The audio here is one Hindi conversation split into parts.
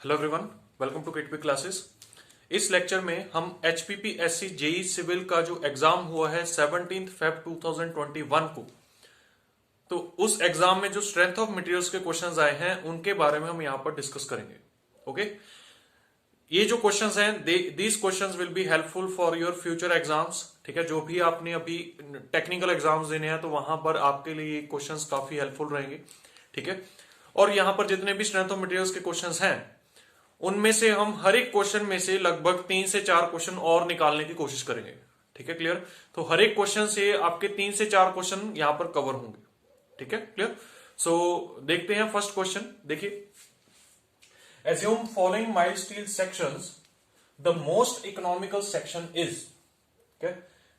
Hello everyone, welcome to Kitpi classes. इस लेक्चर में हम HPPSC जेई सिविल का जो एग्जाम हुआ है 17 फेब 2021 को, तो उस एग्जाम में जो स्ट्रेंथ ऑफ मटेरियल्स के क्वेश्चंस आए हैं उनके बारे में हम यहां पर डिस्कस करेंगे। ओके, ये जो क्वेश्चंस हैं these questions will be helpful for your future exams. ठीक है, जो भी आपने अभी टेक्निकल एग्जाम्स देने हैं तो वहां पर आपके लिए ये क्वेश्चंस काफी हेल्पफुल रहेंगे। ठीक है, और यहां पर जितने भी स्ट्रेंथ ऑफ मटेरियल्स के क्वेश्चंस हैं उनमें से हम हर एक क्वेश्चन में से लगभग 3 से 4 क्वेश्चन और निकालने की कोशिश करेंगे। ठीक है, क्लियर। तो हर एक क्वेश्चन से आपके 3 से 4 क्वेश्चन यहां पर कवर होंगे। ठीक है, क्लियर। सो देखते हैं फर्स्ट क्वेश्चन। देखिए, assume following mild steel sections the most economical section is.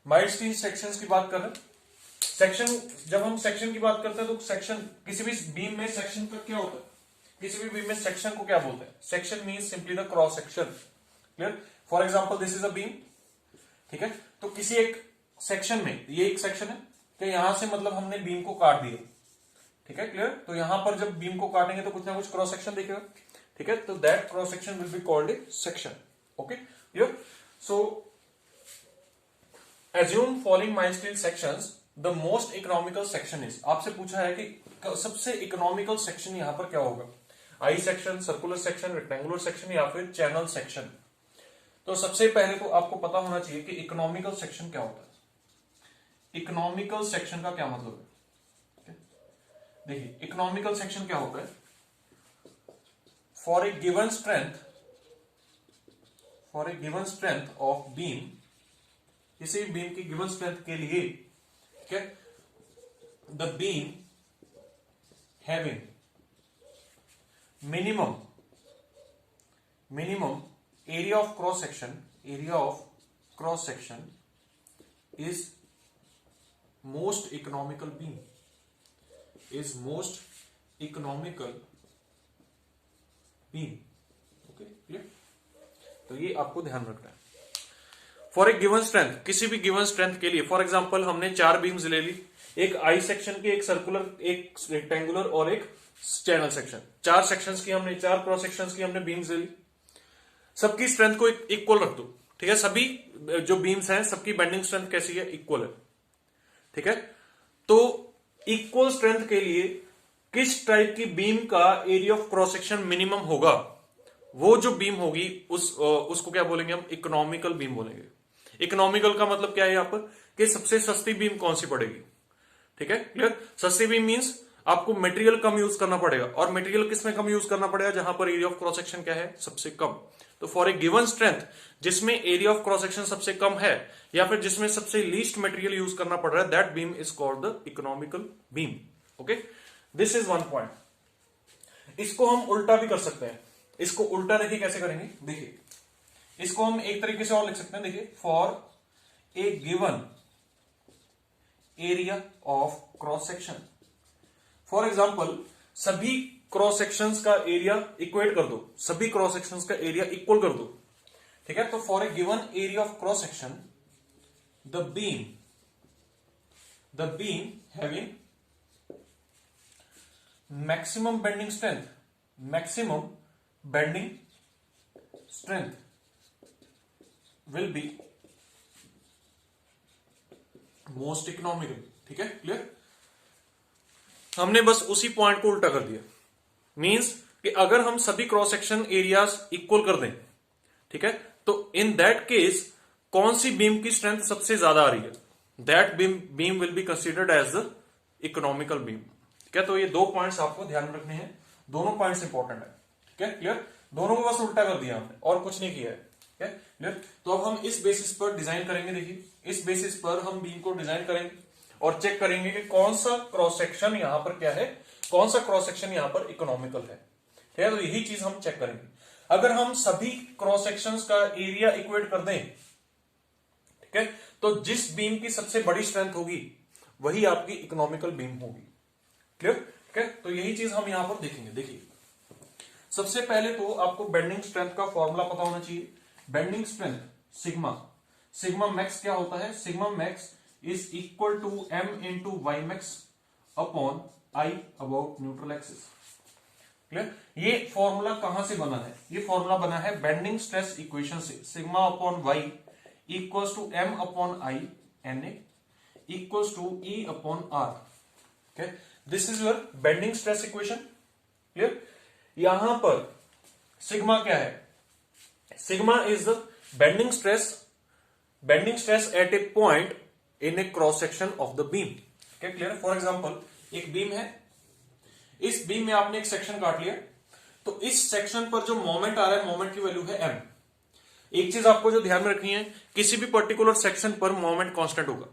Mild steel sections की बात कर रहे हैं। सेक्शन, जब हम सेक्शन की बात करते हैं तो सेक्शन किसी भी बीम में सेक्शन का क्या होता है, किसी भी बीम में सेक्शन को क्या बोलते हैं? Section means simply the cross section. Clear. For example this is a beam. ठीक है, तो किसी एक सेक्शन में, ये एक सेक्शन है कि यहां से मतलब हमने बीम को काट दिया। ठीक है, क्लियर। तो यहां पर जब बीम को काटेंगे तो कुछ ना कुछ क्रॉस सेक्शन दिखेगा। ठीक है, तो that cross section will be called A section. Okay, clear. So assume following mild steel sections the most economical section is. आपसे पूछा है कि सबसे इकोनॉमिकल सेक्शन यहां पर क्या होगा? I section, circular section, rectangular section या फिर चैनल सेक्शन। तो सबसे पहले तो आपको पता होना चाहिए कि इकोनॉमिकल सेक्शन क्या होता है। इकोनॉमिकल सेक्शन का क्या मतलब है? देखिए, इकोनॉमिकल सेक्शन क्या होता है? For a given strength of beam, किसी बीम की गिवन स्ट्रेंथ के लिए, ठीक है, the beam having minimum area of cross section is most economical beam, okay, clear. तो ये आपको ध्यान रखना है। फॉर ए गिवन स्ट्रेंथ, किसी भी गिवन स्ट्रेंथ के लिए, फॉर एग्जांपल हमने 4 बीम्स ले ली, एक आई सेक्शन की, एक सर्कुलर, एक रेक्टेंगुलर और एक चैनल सेक्शन। 4 सेक्शंस की हमने, 4 क्रॉस सेक्शंस की हमने बीम्स ले ली। सबकी स्ट्रेंथ को इक्वल रख दो। ठीक है, सभी जो बीम्स हैं सबकी बेंडिंग स्ट्रेंथ कैसी है? इक्वल है। ठीक है, तो इक्वल स्ट्रेंथ के लिए किस टाइप की बीम का area of cross section minimum होगा? वो जो बीम होगी उसको क्या बोलेंगे हम? इकोनॉमिकल बीम बोलेंगे। इकोनॉमिकल का मतलब क्या है यहां पर? कि सबसे सस्ती बीम कौन सी पड़ेगी। ठीक है, क्लियर। सस्ती बीम मींस आपको मटेरियल कम यूज करना पड़ेगा, और मटेरियल किसमें कम यूज करना पड़ेगा? जहां पर एरिया ऑफ क्रॉस सेक्शन क्या है? सबसे कम। तो फॉर ए गिवन स्ट्रेंथ जिसमें एरिया ऑफ क्रॉस सेक्शन सबसे कम है या फिर जिसमें सबसे लीस्ट मटेरियल यूज करना पड़ रहा है, that beam is called the economical beam. Okay, this is one point. इसको हम उल्टा भी कर सकते हैं। इसको उल्टा देखिए कैसे करेंगे। देखिए, इसको हम एक तरीके से और लिख सकते हैं। देखिए, for A given area of cross section, for example सभी क्रॉस सेक्शंस का एरिया इक्वेट कर दो, सभी क्रॉस सेक्शंस का एरिया इक्वल कर दो। ठीक है, तो for a given area of cross section the beam having maximum bending strength will be most economical. ठीक है, क्लियर। हमने बस उसी पॉइंट को उल्टा कर दिया। मींस कि अगर हम सभी क्रॉस सेक्शन एरियाज इक्वल कर दें, ठीक है, तो इन दैट केस कौन सी बीम की स्ट्रेंथ सबसे ज्यादा आ रही है? That beam will be considered as the economical beam. ठीक है, तो ये 2 पॉइंट्स आपको ध्यान रखने हैं। दोनों पॉइंट्स इंपॉर्टेंट है। ठीक है, क्लियर। दोनों को बस उल्टा कर दिया हमने और कुछ नहीं किया है। ठीक है, क्लियर। तो अब हम इस बेसिस पर डिजाइन करेंगे। देखिए, इस बेसिस पर हम बीम को डिजाइन करेंगे और चेक करेंगे कि कौन सा क्रॉस सेक्शन यहां पर क्या है, कौन सा क्रॉस सेक्शन यहां पर इकोनॉमिकल है। ठीक है, तो यही चीज हम चेक करेंगे। अगर हम सभी क्रॉस सेक्शंस का एरिया इक्वेट कर दें, ठीक है, तो जिस बीम की सबसे बड़ी स्ट्रेंथ होगी वही आपकी इकोनॉमिकल बीम होगी। क्लियर। ठीक है, तो यही चीज हम यहां पर देखेंगे। देखिए, सबसे पहले तो आपको बेंडिंग स्ट्रेंथ का फॉर्मूला पता होना चाहिए। बेंडिंग स्ट्रेंथ सिग्मा मैक्स क्या होता है? Sigma max is equal to m into y max upon I about neutral axis। Clear. ये फॉर्मूला कहां से बना है? ये फॉर्मूला बना है बेंडिंग स्ट्रेस इक्वेशन से, sigma upon Y equals to M upon I N A equals to E upon R. Okay, this is your bending stress equation. Clear. यहां पर सिग्मा क्या है? Sigma is the bending stress at a point in a cross section of the beam. क्या क्लियर? फॉर एग्जांपल एक बीम है, इस बीम में आपने एक सेक्शन काट लिया, तो इस सेक्शन पर जो मोमेंट आ रहा है, मोमेंट की वैल्यू है m। एक चीज आपको जो ध्यान में रखनी है, किसी भी पर्टिकुलर सेक्शन पर मोमेंट कांस्टेंट होगा।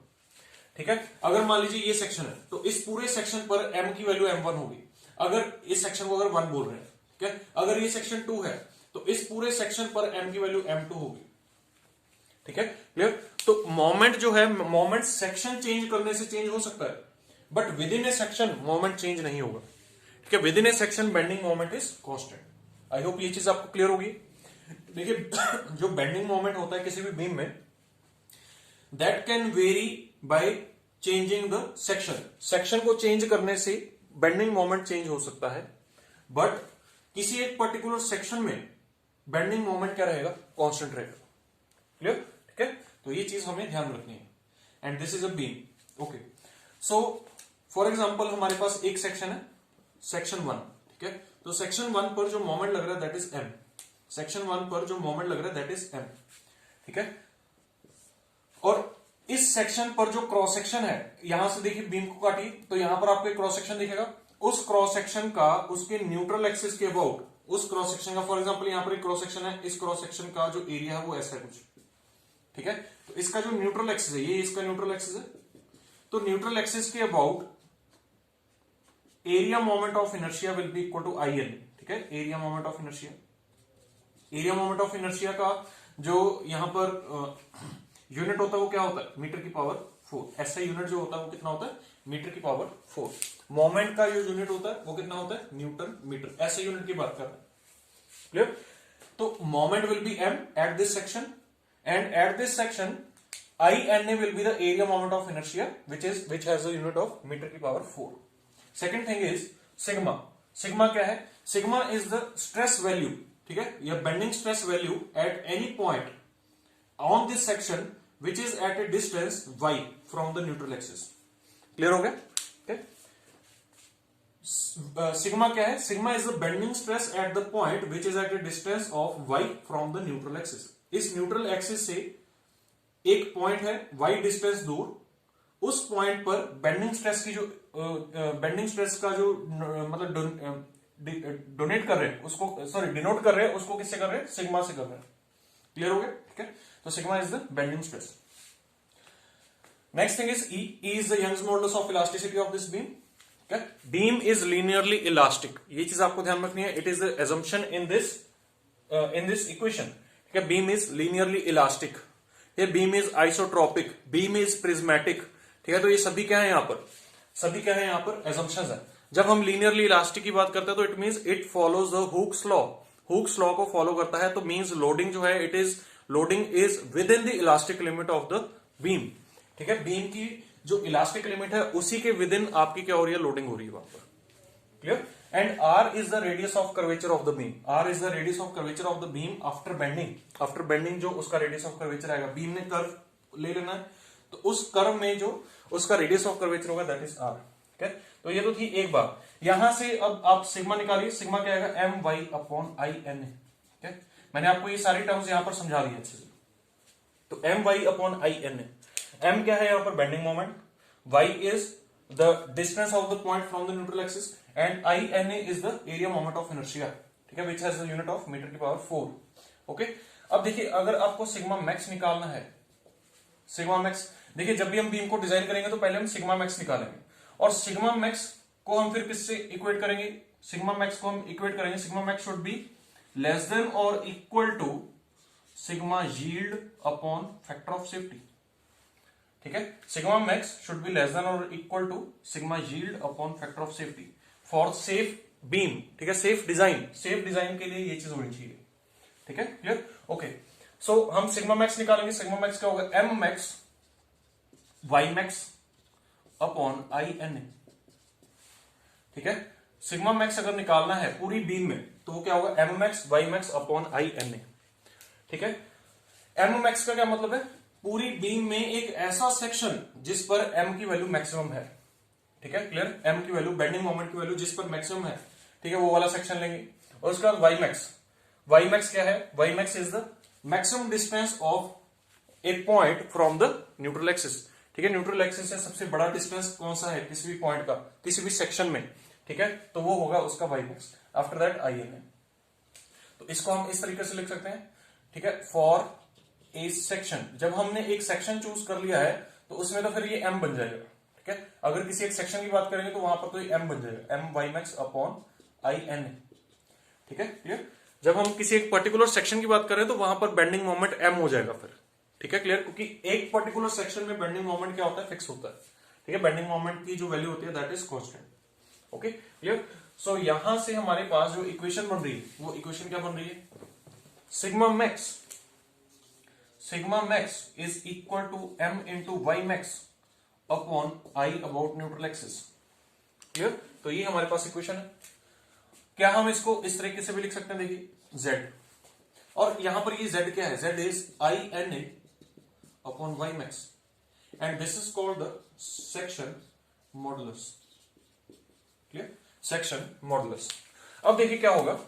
ठीक है, अगर मान लीजिए ये सेक्शन है तो इस पूरे सेक्शन पर m की वैल्यू m1 होगी। अगर इस सेक्शन को अगर 1 बोल रहे हैं, ठीक है, अगर ये सेक्शन 2 है तो इस पूरे सेक्शन पर m की वैल्यू m2 होगी। ठीक है, क्लियर। तो मोमेंट जो है, मोमेंट सेक्शन चेंज करने से चेंज हो सकता है, but with in A section moment change नहीं होगा। ठीक है, with in A section bending moment is constant. I hope ये चीज आपको क्लियर होगी। देखिए जो बेंडिंग मोमेंट होता है किसी भी बीम में, that can very by changing the section. Section को चेंज करने से बेंडिंग मोमेंट चेंज हो सकता है, बट किसी एक पर्टिकुलर सेक्शन में बेंडिंग मोमेंट क्या रहेगा? कांस्टेंट रहेगा। क्लियर? ठीक है, तो ये चीज हमें ध्यान रखनी है। And this is a beam. Okay, so for example हमारे पास एक सेक्शन है, सेक्शन 1। ठीक है, तो सेक्शन 1 पर जो मोमेंट लग रहा है दैट इज m। सेक्शन 1 पर जो मोमेंट लग रहा है दैट इज m। ठीक है, और इस सेक्शन पर जो क्रॉस सेक्शन है, यहां से देखिए बीम को काटिए तो यहां पर आपको एक क्रॉस सेक्शन दिखेगा। उस क्रॉस सेक्शन का उसके न्यूट्रल एक्सिस के अबाउट, उस क्रॉस सेक्शन का, फॉर एग्जांपल यहां पर एक क्रॉस सेक्शन है, इस क्रॉस सेक्शन का जो एरिया है वो ऐसा है कुछ। ठीक है, तो इसका जो न्यूट्रल एक्सिस है, ये इसका न्यूट्रल एक्सिस है, तो न्यूट्रल एक्सिस के about area moment of inertia will be equal to I N. ठीक है, area moment of inertia, area moment of inertia का जो यहां पर यूनिट होता है वो क्या होता है? मीटर की पावर 4। ऐसा यूनिट जो होता है वो कितना होता है? मीटर की पावर 4। मोमेंट का जो यूनिट होता है वो कितना होता है? Newton metre. ऐसे यूनिट की बात कर रहे हैं। क्लियर? तो moment will be m at this section, and at this section INA will be the area moment of inertia which has a unit of meter की power 4. Second thing is sigma. Sigma क्या है? Sigma is the stress value, ठीक है, या bending stress value at any point on this section which is at a distance y from the neutral axis. Clear हो गया? Okay. Sigma क्या है? Sigma is the bending stress at the point which is at a distance of y from the neutral axis. इस न्यूट्रल एक्सिस से एक पॉइंट है y डिस्टेंस दूर, उस पॉइंट पर बेंडिंग स्ट्रेस की जो बेंडिंग स्ट्रेस का जो मतलब डोनेट कर रहे हैं उसको, सॉरी डिनोट कर रहे हैं उसको किससे कर रहे हैं? सिग्मा से कर रहे हैं। क्लियर हो गया? ठीक है, तो sigma is the bending stress. Next thing is E. E is the Young's modulus of elasticity of this beam. Okay? Beam is linearly elastic. ये चीज आपको ध्यान रखनी है। It is the assumption in this equation. Beam is linearly elastic, ये beam is isotropic, beam is prismatic. ठीक है, तो ये सभी क्या है? यहां पर सभी क्या है? यहां पर एजम्पशंस है। जब हम लीनियरली इलास्टिक की बात करते हैं तो it means it follows the Hooke's law. Hooke's law को फॉलो करता है, तो मींस लोडिंग जो है, it is loading is with in the elastic limit of the beam. ठीक है, बीम की जो इलास्टिक लिमिट है उसी के विद इन आपकी क्या हो रही है? लोडिंग हो रही है वहां पर। Clear? And R is the radius of curvature of the beam. R is the radius of curvature of the beam after bending. After bending जो उसका radius of curvature आएगा, बीम ने कर्व ले लेना है, तो उस कर्व में जो उसका radius of curvature होगा that is R. ठीक है, तो ये तो थी एक बात। यहां से अब आप सिग्मा निकालिए, सिग्मा क्या आएगा? M Y upon I N A. ठीक है, मैंने आपको ये सारी टर्म्स यहां पर समझा दी अच्छे से। तो M Y upon I N A, M क्या है यहां पर? Bending moment, Y is the distance of the point from the neutral axis, and INA is the area moment of inertia, ठीक है, which has the unit of meter की पावर 4. ओके, अब देखिए अगर आपको सिग्मा मैक्स निकालना है, सिग्मा मैक्स, देखिए जब भी हम बीम को डिजाइन करेंगे तो पहले हम सिग्मा मैक्स निकालेंगे, और सिग्मा मैक्स को हम फिर किससे इक्वेट करेंगे? सिग्मा मैक्स को हम इक्वेट करेंगे, sigma max should be less than और equal to sigma yield upon factor of safety. ठीक है, sigma max should be less than और equal to sigma yield upon factor of safety for safe beam. ठीक है, सेफ डिजाइन के लिए ये चीज होनी चाहिए। ठीक है, क्लियर? ओके, सो हम सिग्मा मैक्स निकालेंगे। सिग्मा मैक्स क्या होगा? M max Y max upon I N A. ठीक है, सिग्मा मैक्स अगर निकालना है पूरी बीम में तो वो क्या होगा, M max Y max upon I N A. ठीक है, एम मैक्स का क्या मतलब है, पूरी बीम में एक ऐसा सेक्शन जिस पर एम की वैल्यू मैक्सिमम है। ठीक है, क्लियर, एम की वैल्यू, बेंडिंग मोमेंट की वैल्यू जिस पर मैक्सिमम है, ठीक है, वो वाला सेक्शन लेंगे। और उसके बाद वाई मैक्स, वाई मैक्स क्या है, Y max is the maximum distance of a point from the neutral axis. ठीक है, न्यूट्रल एक्सिस से सबसे बड़ा डिस्टेंस कौन सा है किसी भी पॉइंट का, किसी भी सेक्शन में। ठीक है, तो वो होगा उसका Y max. After that I N है, तो इसको हम इस तरीके से लिख सकते हैं। ठीक है, फॉर ए सेक्शन, जब हमने एक सेक्शन चूज कर लिया है तो उसमें तो फिर ये एम बन जाएगा। ठीक है, अगर किसी एक सेक्शन की बात करेंगे तो वहां पर तो ये एम बन जाएगा, M Y max upon I N. ठीक है, क्लियर। जब हम किसी एक पर्टिकुलर सेक्शन की बात करें तो वहां पर बेंडिंग मोमेंट एम हो जाएगा फिर। ठीक है, क्लियर, क्योंकि एक पर्टिकुलर सेक्शन में बेंडिंग मोमेंट क्या होता है, फिक्स होता है। ठीक है, बेंडिंग मोमेंट की जो वैल्यू होती है that is constant. Okay, clear. So यहां से हमारे पास जो इक्वेशन बन रही है वो इक्वेशन क्या बन रही है, sigma max is equal to M into Y max upon I about neutral axis. Clear, तो ये हमारे पास इक्वेशन है। क्या हम इसको इस तरीके से भी लिख सकते हैं, देखिए z, और यहां पर ये z क्या है, z is I N A upon Y max and this is called the section modulus. Clear, section modulus. अब देखिए क्या होगा,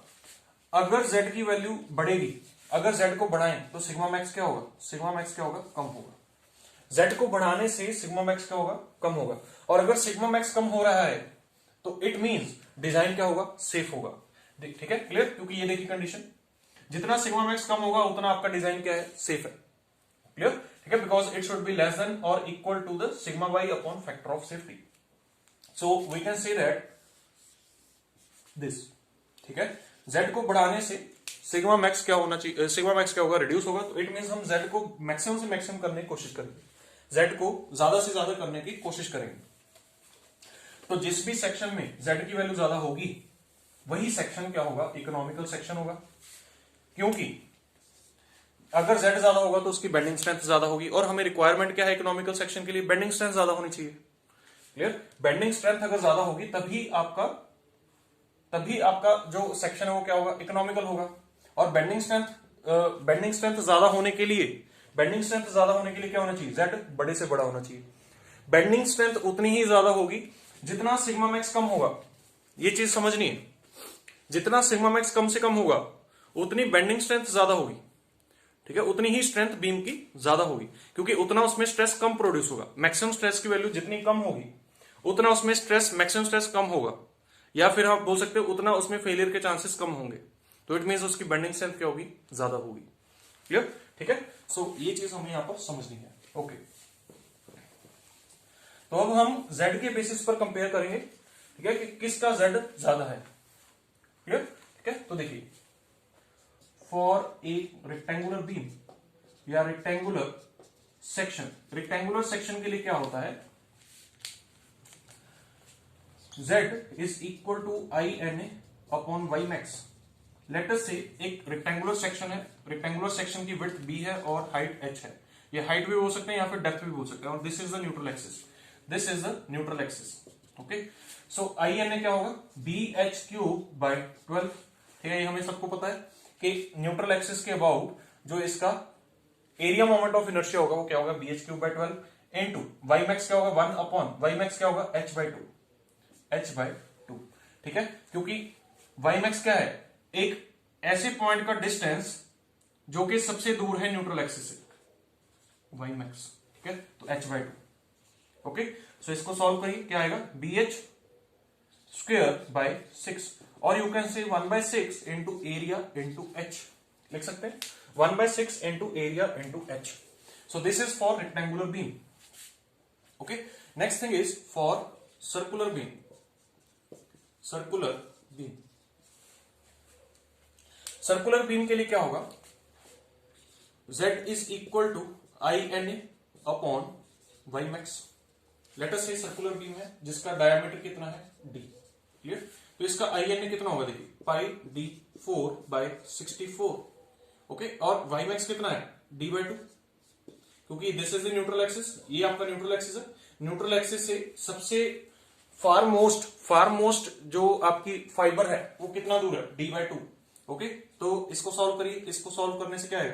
अगर z की वैल्यू बढ़ेगी, अगर z को बढ़ाएं तो सिग्मा मैक्स क्या होगा, सिग्मा मैक्स क्या होगा, कम होगा। z को बढ़ाने से सिग्मा मैक्स क्या होगा, कम होगा। और अगर सिग्मा मैक्स कम हो रहा है तो इट मींस डिजाइन क्या होगा, सेफ होगा। ठीक है, क्लियर, क्योंकि ये देखिए कंडीशन, जितना सिग्मा मैक्स कम होगा उतना आपका डिजाइन क्या है, सेफ है। क्लियर, ठीक है, because it should be less than और equal to the sigma Y upon factor of safety. So we can say that this. ठीक है, z को बढ़ाने से सिग्मा मैक्स क्या होना चाहिए, सिग्मा मैक्स क्या होगा, रिड्यूस होगा। तो इट मींस हम z को मैक्सिमम से मैक्सिमम करने की कोशिश करेंगे, z को ज्यादा से ज्यादा करने की कोशिश करेंगे। तो जिस भी सेक्शन में z की वैल्यू ज्यादा होगी वही सेक्शन क्या होगा, इकोनॉमिकल सेक्शन होगा। क्योंकि अगर z ज्यादा होगा तो उसकी बेंडिंग स्ट्रेंथ ज्यादा होगी, और हमें रिक्वायरमेंट क्या है इकोनॉमिकल सेक्शन के लिए, बेंडिंग स्ट्रेंथ ज्यादा होनी चाहिए। क्लियर, बेंडिंग स्ट्रेंथ अगर ज्यादा होगी तभी आपका जो सेक्शन है वो क्या होगा, इकोनॉमिकल होगा। और बेंडिंग स्ट्रेंथ ज्यादा होने के लिए क्या होना चाहिए, z बड़े से बड़ा होना चाहिए। बेंडिंग स्ट्रेंथ उतनी ही ज्यादा होगी जितना सिग्मा मैक्स कम होगा, ये चीज समझनी है। जितना सिग्मा मैक्स कम से कम होगा उतनी बेंडिंग स्ट्रेंथ ज्यादा होगी। ठीक है, उतनी ही स्ट्रेंथ बीम की ज्यादा होगी, क्योंकि उतना उसमें स्ट्रेस कम प्रोड्यूस होगा। मैक्सिमम स्ट्रेस की वैल्यू जितनी कम होगी उतना उसमें मैक्सिमम स्ट्रेस कम होगा, या फिर आप बोल सकते हो उतना उसमें फेलियर के चांसेस कम होंगे। तो इट मींस उसकी बेंडिंग स्ट्रेंथ क्या होगी, ज्यादा होगी। क्लियर, ठीक है। सो ये चीज हमें यहां पर समझनी है। ओके, तो अब हम z के बेसिस पर कंपेयर करेंगे। ठीक है, कि किसका z ज्यादा है। क्लियर, ठीक है। तो देखिए, फॉर ए रेक्टेंगुलर बीम या रेक्टेंगुलर सेक्शन के लिए क्या होता है, z is equal to I N A upon Y max. Let us say एक रेक्टेंगुलर सेक्शन है, रेक्टेंगुलर सेक्शन की विड्थ b है और हाइट h है। ये हाइट भी बोल सकते हैं या फिर डेप्थ भी बोल सकते हैं। और this is the neutral axis, this is the neutral axis. Okay, so I N A क्या होगा, बी एच क्यूब बाई 12। ठीक है, ये हमें सबको पता है कि न्यूट्रल एक्सिस के अबाउट जो इसका एरिया मोमेंट ऑफ इनर्शिया होगा वो क्या होगा, B H cube by 12 into Y max क्या होगा, 1 अपॉन वाई मैक्स क्या होगा, h बाई 2। ठीक है, क्योंकि वाई मैक्स क्या है, एक ऐसे पॉइंट का डिस्टेंस जो कि सबसे दूर है न्यूट्रल एक्सिस से, वाई मैक्स। ठीक है, तो h बाई 2। ओके, सो इसको सॉल्व करिए, क्या आएगा, बी एच स्क्वेयर बाई 6, और यू कैन से 1/6 इंटू एरिया इंटू एच, लिख सकते हैं 1/6 into area into H. So this is for rectangular beam. Okay, next thing is for circular beam. Circular beam के लिए क्या होगा, z is equal to I N A upon Y max. Let us say circular beam है जिसका डायमीटर कितना है, d। क्लियर, तो इसका आई एन ए कितना होगा, देखिए पाई d 4 बाई 64। ओके, और वाई मैक्स कितना है, d बाई 2, क्योंकि this is the neutral axis, ये आपका न्यूट्रल एक्सिस है। न्यूट्रल एक्सिस से सबसे फार मोस्ट जो आपकी फाइबर है वो कितना दूर है, d/2। ओके, तो इसको सॉल्व करिए। इसको सॉल्व करने से क्या आएगा,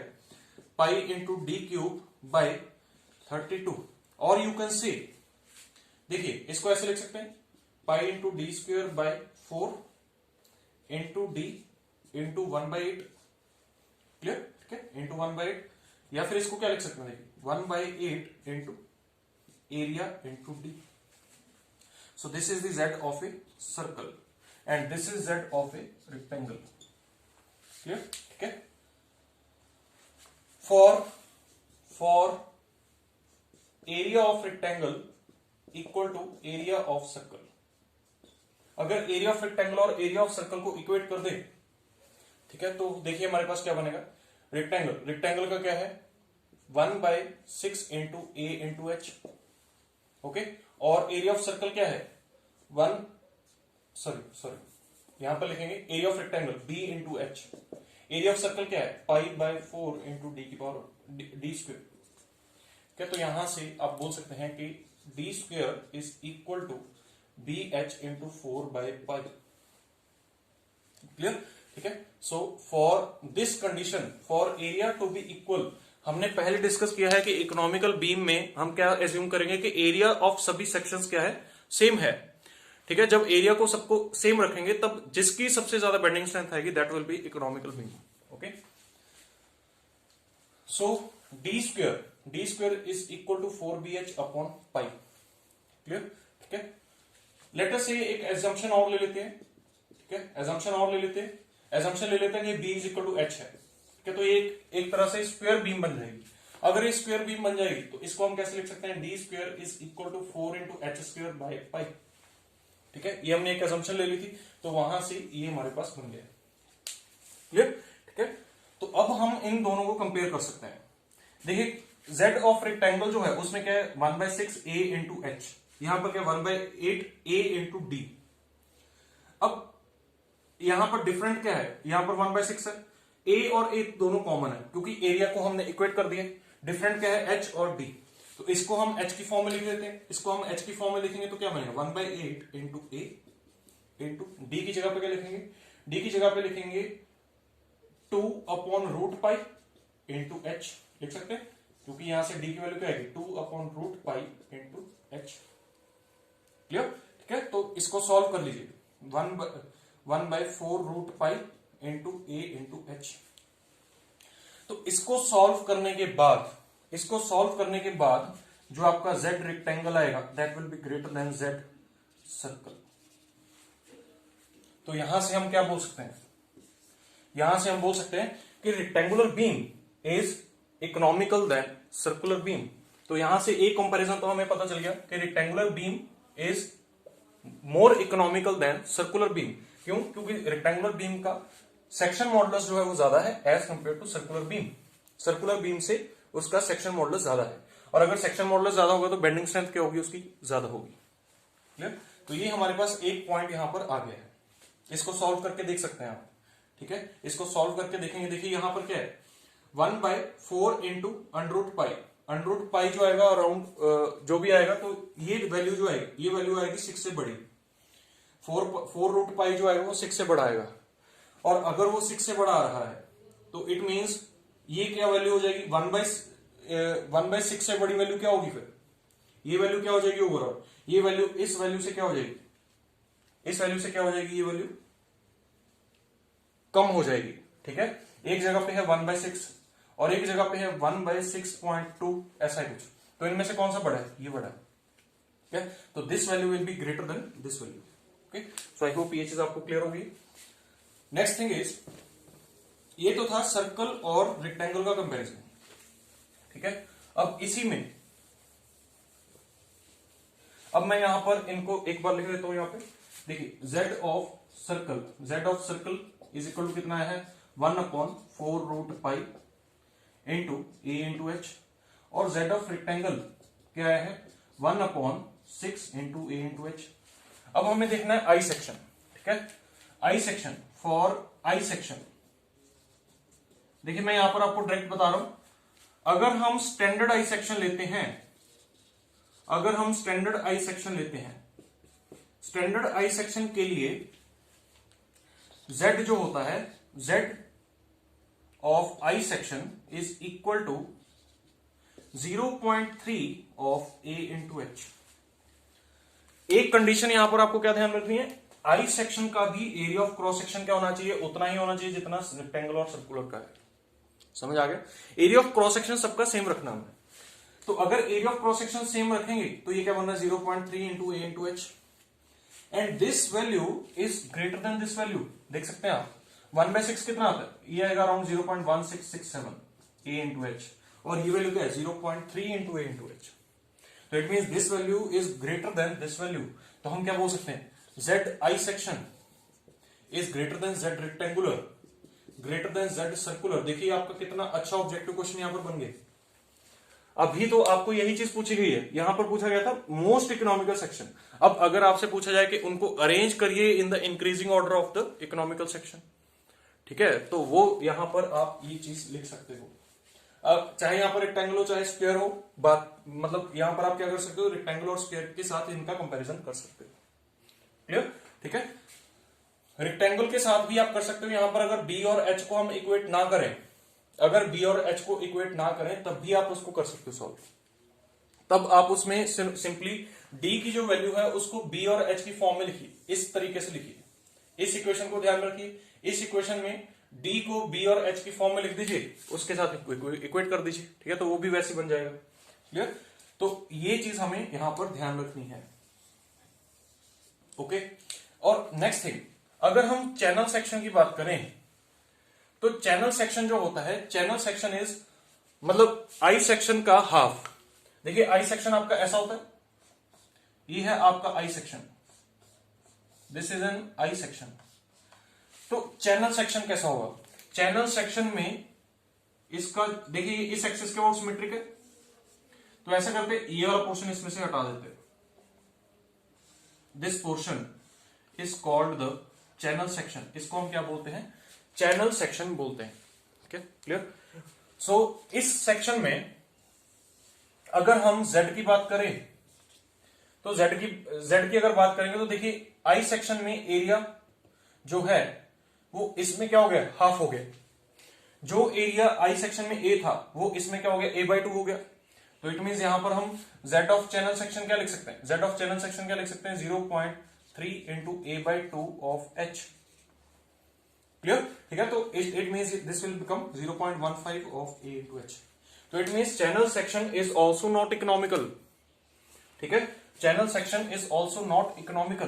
pi into D cube by 32। और यू कैन से, देखिए इसको ऐसे लिख सकते हैं, pi into D square by 4 into D into 1/8। Clear, ठीक है, इंटू 1/8। या फिर इसको क्या लिख सकते हैं, देखिए 1/8 into area into D. So this is the z of a circle and this is z of a rectangle. Clear, ठीक है। For area of rectangle equal to area of circle, अगर एरिया ऑफ रेक्टेंगल और एरिया ऑफ सर्कल को इक्वेट कर दे, ठीक है, तो देखिए हमारे पास क्या बनेगा, रेक्टेंगल का क्या है 1/6 into A into H. Okay, और एरिया ऑफ सर्कल क्या है यहां पर लिखेंगे area of rectangle B into H. Area of circle क्या है π/4 इंटू डी की पावर डी स्क्वेयर। क्या, तो यहां से आप बोल सकते हैं कि D square is equal to B H into 4/π। Clear, ठीक है। So for this condition, for area to be equal, हमने पहले डिस्कस किया है कि इकोनॉमिकल बीम में हम क्या एज्यूम करेंगे कि एरिया ऑफ सभी सेक्शंस क्या है, सेम है। ठीक है, जब एरिया को सबको सेम रखेंगे तब जिसकी सबसे ज्यादा बेंडिंग स्ट्रेंथ आएगी that will be economical beam. Okay, so D square is equal to 4bh upon pi. Clear, ठीक है। लेट अस से एक एजम्पशन और ले लेते हैं, ठीक है, एजम्पशन ले लेते हैं कि b is equal to h है। ठीक है, तो एक तरह से स्क्वायर बीम बन जाएगी। अगर ये स्क्वायर बीम बन जाएगी तो इसको हम कैसे लिख सकते हैं, D square is equal to 4 into H square by pi. ठीक है, ये हमने एक एजम्पशन ले ली थी, तो वहां से ये हमारे पास बन गया। क्लियर, ठीक है। तो अब हम इन दोनों को कंपेयर कर सकते हैं। देखिए z ऑफ रेक्टेंगल जो है उसमें क्या है 1/6 a इंटू एच, यहां पर क्या 1/8 a इंटू डी। अब यहां पर डिफरेंट क्या है, यहां पर 1/6 है, a और a दोनों कॉमन है क्योंकि एरिया को हमने इक्वेट कर दिया। डिफरेंट क्या है h और d, तो इसको हम h की फॉर्म में लिख देते हैं। इसको हम h की फॉर्म में लिखेंगे तो क्या बनेगा 1/8 इंटू a इंटू डी की जगह पे क्या लिखेंगे, d की जगह पे लिखेंगे 2/√π इंटू h लिख सकते हैं, क्योंकि यहां से d की वैल्यू क्या आएगी 2/√π इंटू h। क्लियर, ठीक है। तो इसको सॉल्व कर लीजिए, 1/4√π इंटू a इंटू h। तो इसको सॉल्व करने के बाद जो आपका z रेक्टेंगल आएगा that will be greater than z circle. तो यहां से हम क्या बोल सकते हैं, यहां से हम बोल सकते हैं कि rectangular beam is economical than circular beam. तो यहां से एक कंपैरिजन तो हमें पता चल गया कि rectangular beam is more economical than circular beam. क्यों, क्योंकि रेक्टेंगुलर बीम का सेक्शन मॉडुलस जो है वो ज्यादा है as compare to circular beam. Circular beam से उसका सेक्शन मॉडुलस ज्यादा है, और अगर सेक्शन मॉडुलस ज्यादा होगा तो बेंडिंग स्ट्रेंथ क्या होगी उसकी, ज्यादा होगी। क्लियर, तो ये हमारे पास एक पॉइंट यहां पर आ गया है। इसको सॉल्व करके देख सकते हैं आप। ठीक है, इसको सॉल्व करके देखेंगे। देखिए यहां पर क्या है 1/4 इंटू √π। √π जो आएगा अराउंड जो भी आएगा, तो ये वैल्यू जो आएगी, ये वैल्यू आएगी 6 से बड़ी। 4√π जो आएगा वो 6 से बड़ा आएगा, और अगर वो 6 से बड़ा आ रहा है तो इट मींस ये क्या वैल्यू हो जाएगी 1/6 से बड़ी वैल्यू क्या होगी, फिर ये वैल्यू क्या हो जाएगी ओवरऑल, ये वैल्यू इस वैल्यू से क्या हो जाएगी, इस वैल्यू से क्या हो जाएगी, ये वैल्यू कम हो जाएगी। ठीक है, एक जगह पे है 1/6 और एक जगह पे है 1/6.2 ऐसा है कुछ, तो इनमें से कौन सा बड़ा है, ये बड़ा है। ठीक है, तो this value will be greater than this value. Okay, so I hope ये चीज आपको क्लियर होगी। नेक्स्ट थिंग इज, ये तो था सर्कल और रेक्टेंगल का कंपैरिजन। ठीक है, अब इसी में अब मैं यहां पर इनको एक बार लिख देता हूं। यहां पे देखिए z of circle is equal to कितना है 1/4√π इंटू a इंटू h, और z ऑफ रेक्टेंगल क्या है 1/6 इंटू a इंटू h। अब हमें देखना है आई सेक्शन। ठीक है, I section, for I section देखिए मैं यहां पर आपको डायरेक्ट बता रहा हूं, अगर हम स्टैंडर्ड आई सेक्शन लेते हैं, स्टैंडर्ड आई सेक्शन के लिए Z जो होता है, Z of I section is equal to 0.3 of A into h. एक कंडीशन यहां पर आपको क्या ध्यान रखनी है, आई सेक्शन का भी एरिया ऑफ क्रॉस सेक्शन क्या होना चाहिए, उतना ही होना चाहिए जितना रेक्टेंगल और सर्कुलर का है। समझ आ गया? एरिया ऑफ क्रॉस सेक्शन सबका सेम रखना है। तो अगर area of cross section same रखेंगे तो ये क्या बनना है, 0.3 into A into H, and this value is greater then this value. देख सकते हैं आप 1/6 कितना आता है, ये आएगा अराउंड 0.1667 ए इंटू एच, और ये वैल्यू क्या है 0.3 इंटू ए इंटू एच। तो it mean this value is greater then this value. तो हम क्या बोल सकते हैं, Z I section is greater then Z rectangular greater than Z circular. देखिए आपका कितना अच्छा ऑब्जेक्टिव क्वेश्चन यहां पर बन गया। अभी तो आपको यही चीज पूछी गई है, यहां पर पूछा गया था मोस्ट इकोनॉमिकल सेक्शन। अब अगर आपसे पूछा जाए कि उनको अरेंज करिए in the increasing order of the economical section, ठीक है, तो वो यहां पर आप ये चीज लिख सकते हो। अब चाहे यहां पर रेक्टेंगल हो चाहे स्क्वायर हो, बात मतलब यहां पर आप क्या कर सकते हो, रेक्टेंगल और स्क्वायर के साथ इनका कंपैरिजन कर सकते हो। क्लियर? ठीक है, रेक्टेंगल के साथ भी आप कर सकते हो। यहां पर अगर बी और एच को हम इक्वेट ना करें, अगर बी और एच को इक्वेट ना करें तब भी आप उसको कर सकते हो सॉल्व। तब आप उसमें सिंपली डी की जो वैल्यू है उसको बी और एच की फॉर्म में लिखिए, इस तरीके से लिखिए। इस इक्वेशन को ध्यान रखिए, इस इक्वेशन में डी को बी और एच की फॉर्म में लिख दीजिए, उसके साथ इक्वेट कर दीजिए, ठीक है, तो वो भी वैसे बन जाएगा। क्लियर? तो ये चीज हमें यहां पर ध्यान रखनी है। ओके, और नेक्स्ट थिंग, अगर हम चैनल सेक्शन की बात करें तो चैनल सेक्शन जो होता है, चैनल सेक्शन इज मतलब आई सेक्शन का हाफ। देखिए आई सेक्शन आपका ऐसा होता है, ये है आपका I section, this is an I section. तो चैनल सेक्शन कैसा होगा, चैनल सेक्शन में इसका देखिए इस एक्सिस के वो सिमेट्रिक है, तो ऐसा करते ये वाला पोर्शन इसमें से हटा देते, this portion is called the channel section. इसको हम क्या बोलते हैं, चैनल सेक्शन बोलते हैं। Okay, clear? सो इस सेक्शन में अगर हम Z की बात करें तो Z की अगर बात करेंगे तो देखिए आई सेक्शन में एरिया जो है वो इसमें क्या हो गया, हाफ हो गया। जो एरिया आई सेक्शन में A था वो इसमें क्या हो गया, A/2 हो गया। तो इट मीन यहां पर हम Z ऑफ चैनल सेक्शन क्या लिख सकते हैं, Z ऑफ चैनल सेक्शन क्या लिख सकते हैं, 0.3 into A/2 of H। Clear? ठीक है, तो it means this will become 0.15 of A into H। तो it means channel section is also not economical. ठीक है, channel section is also not economical.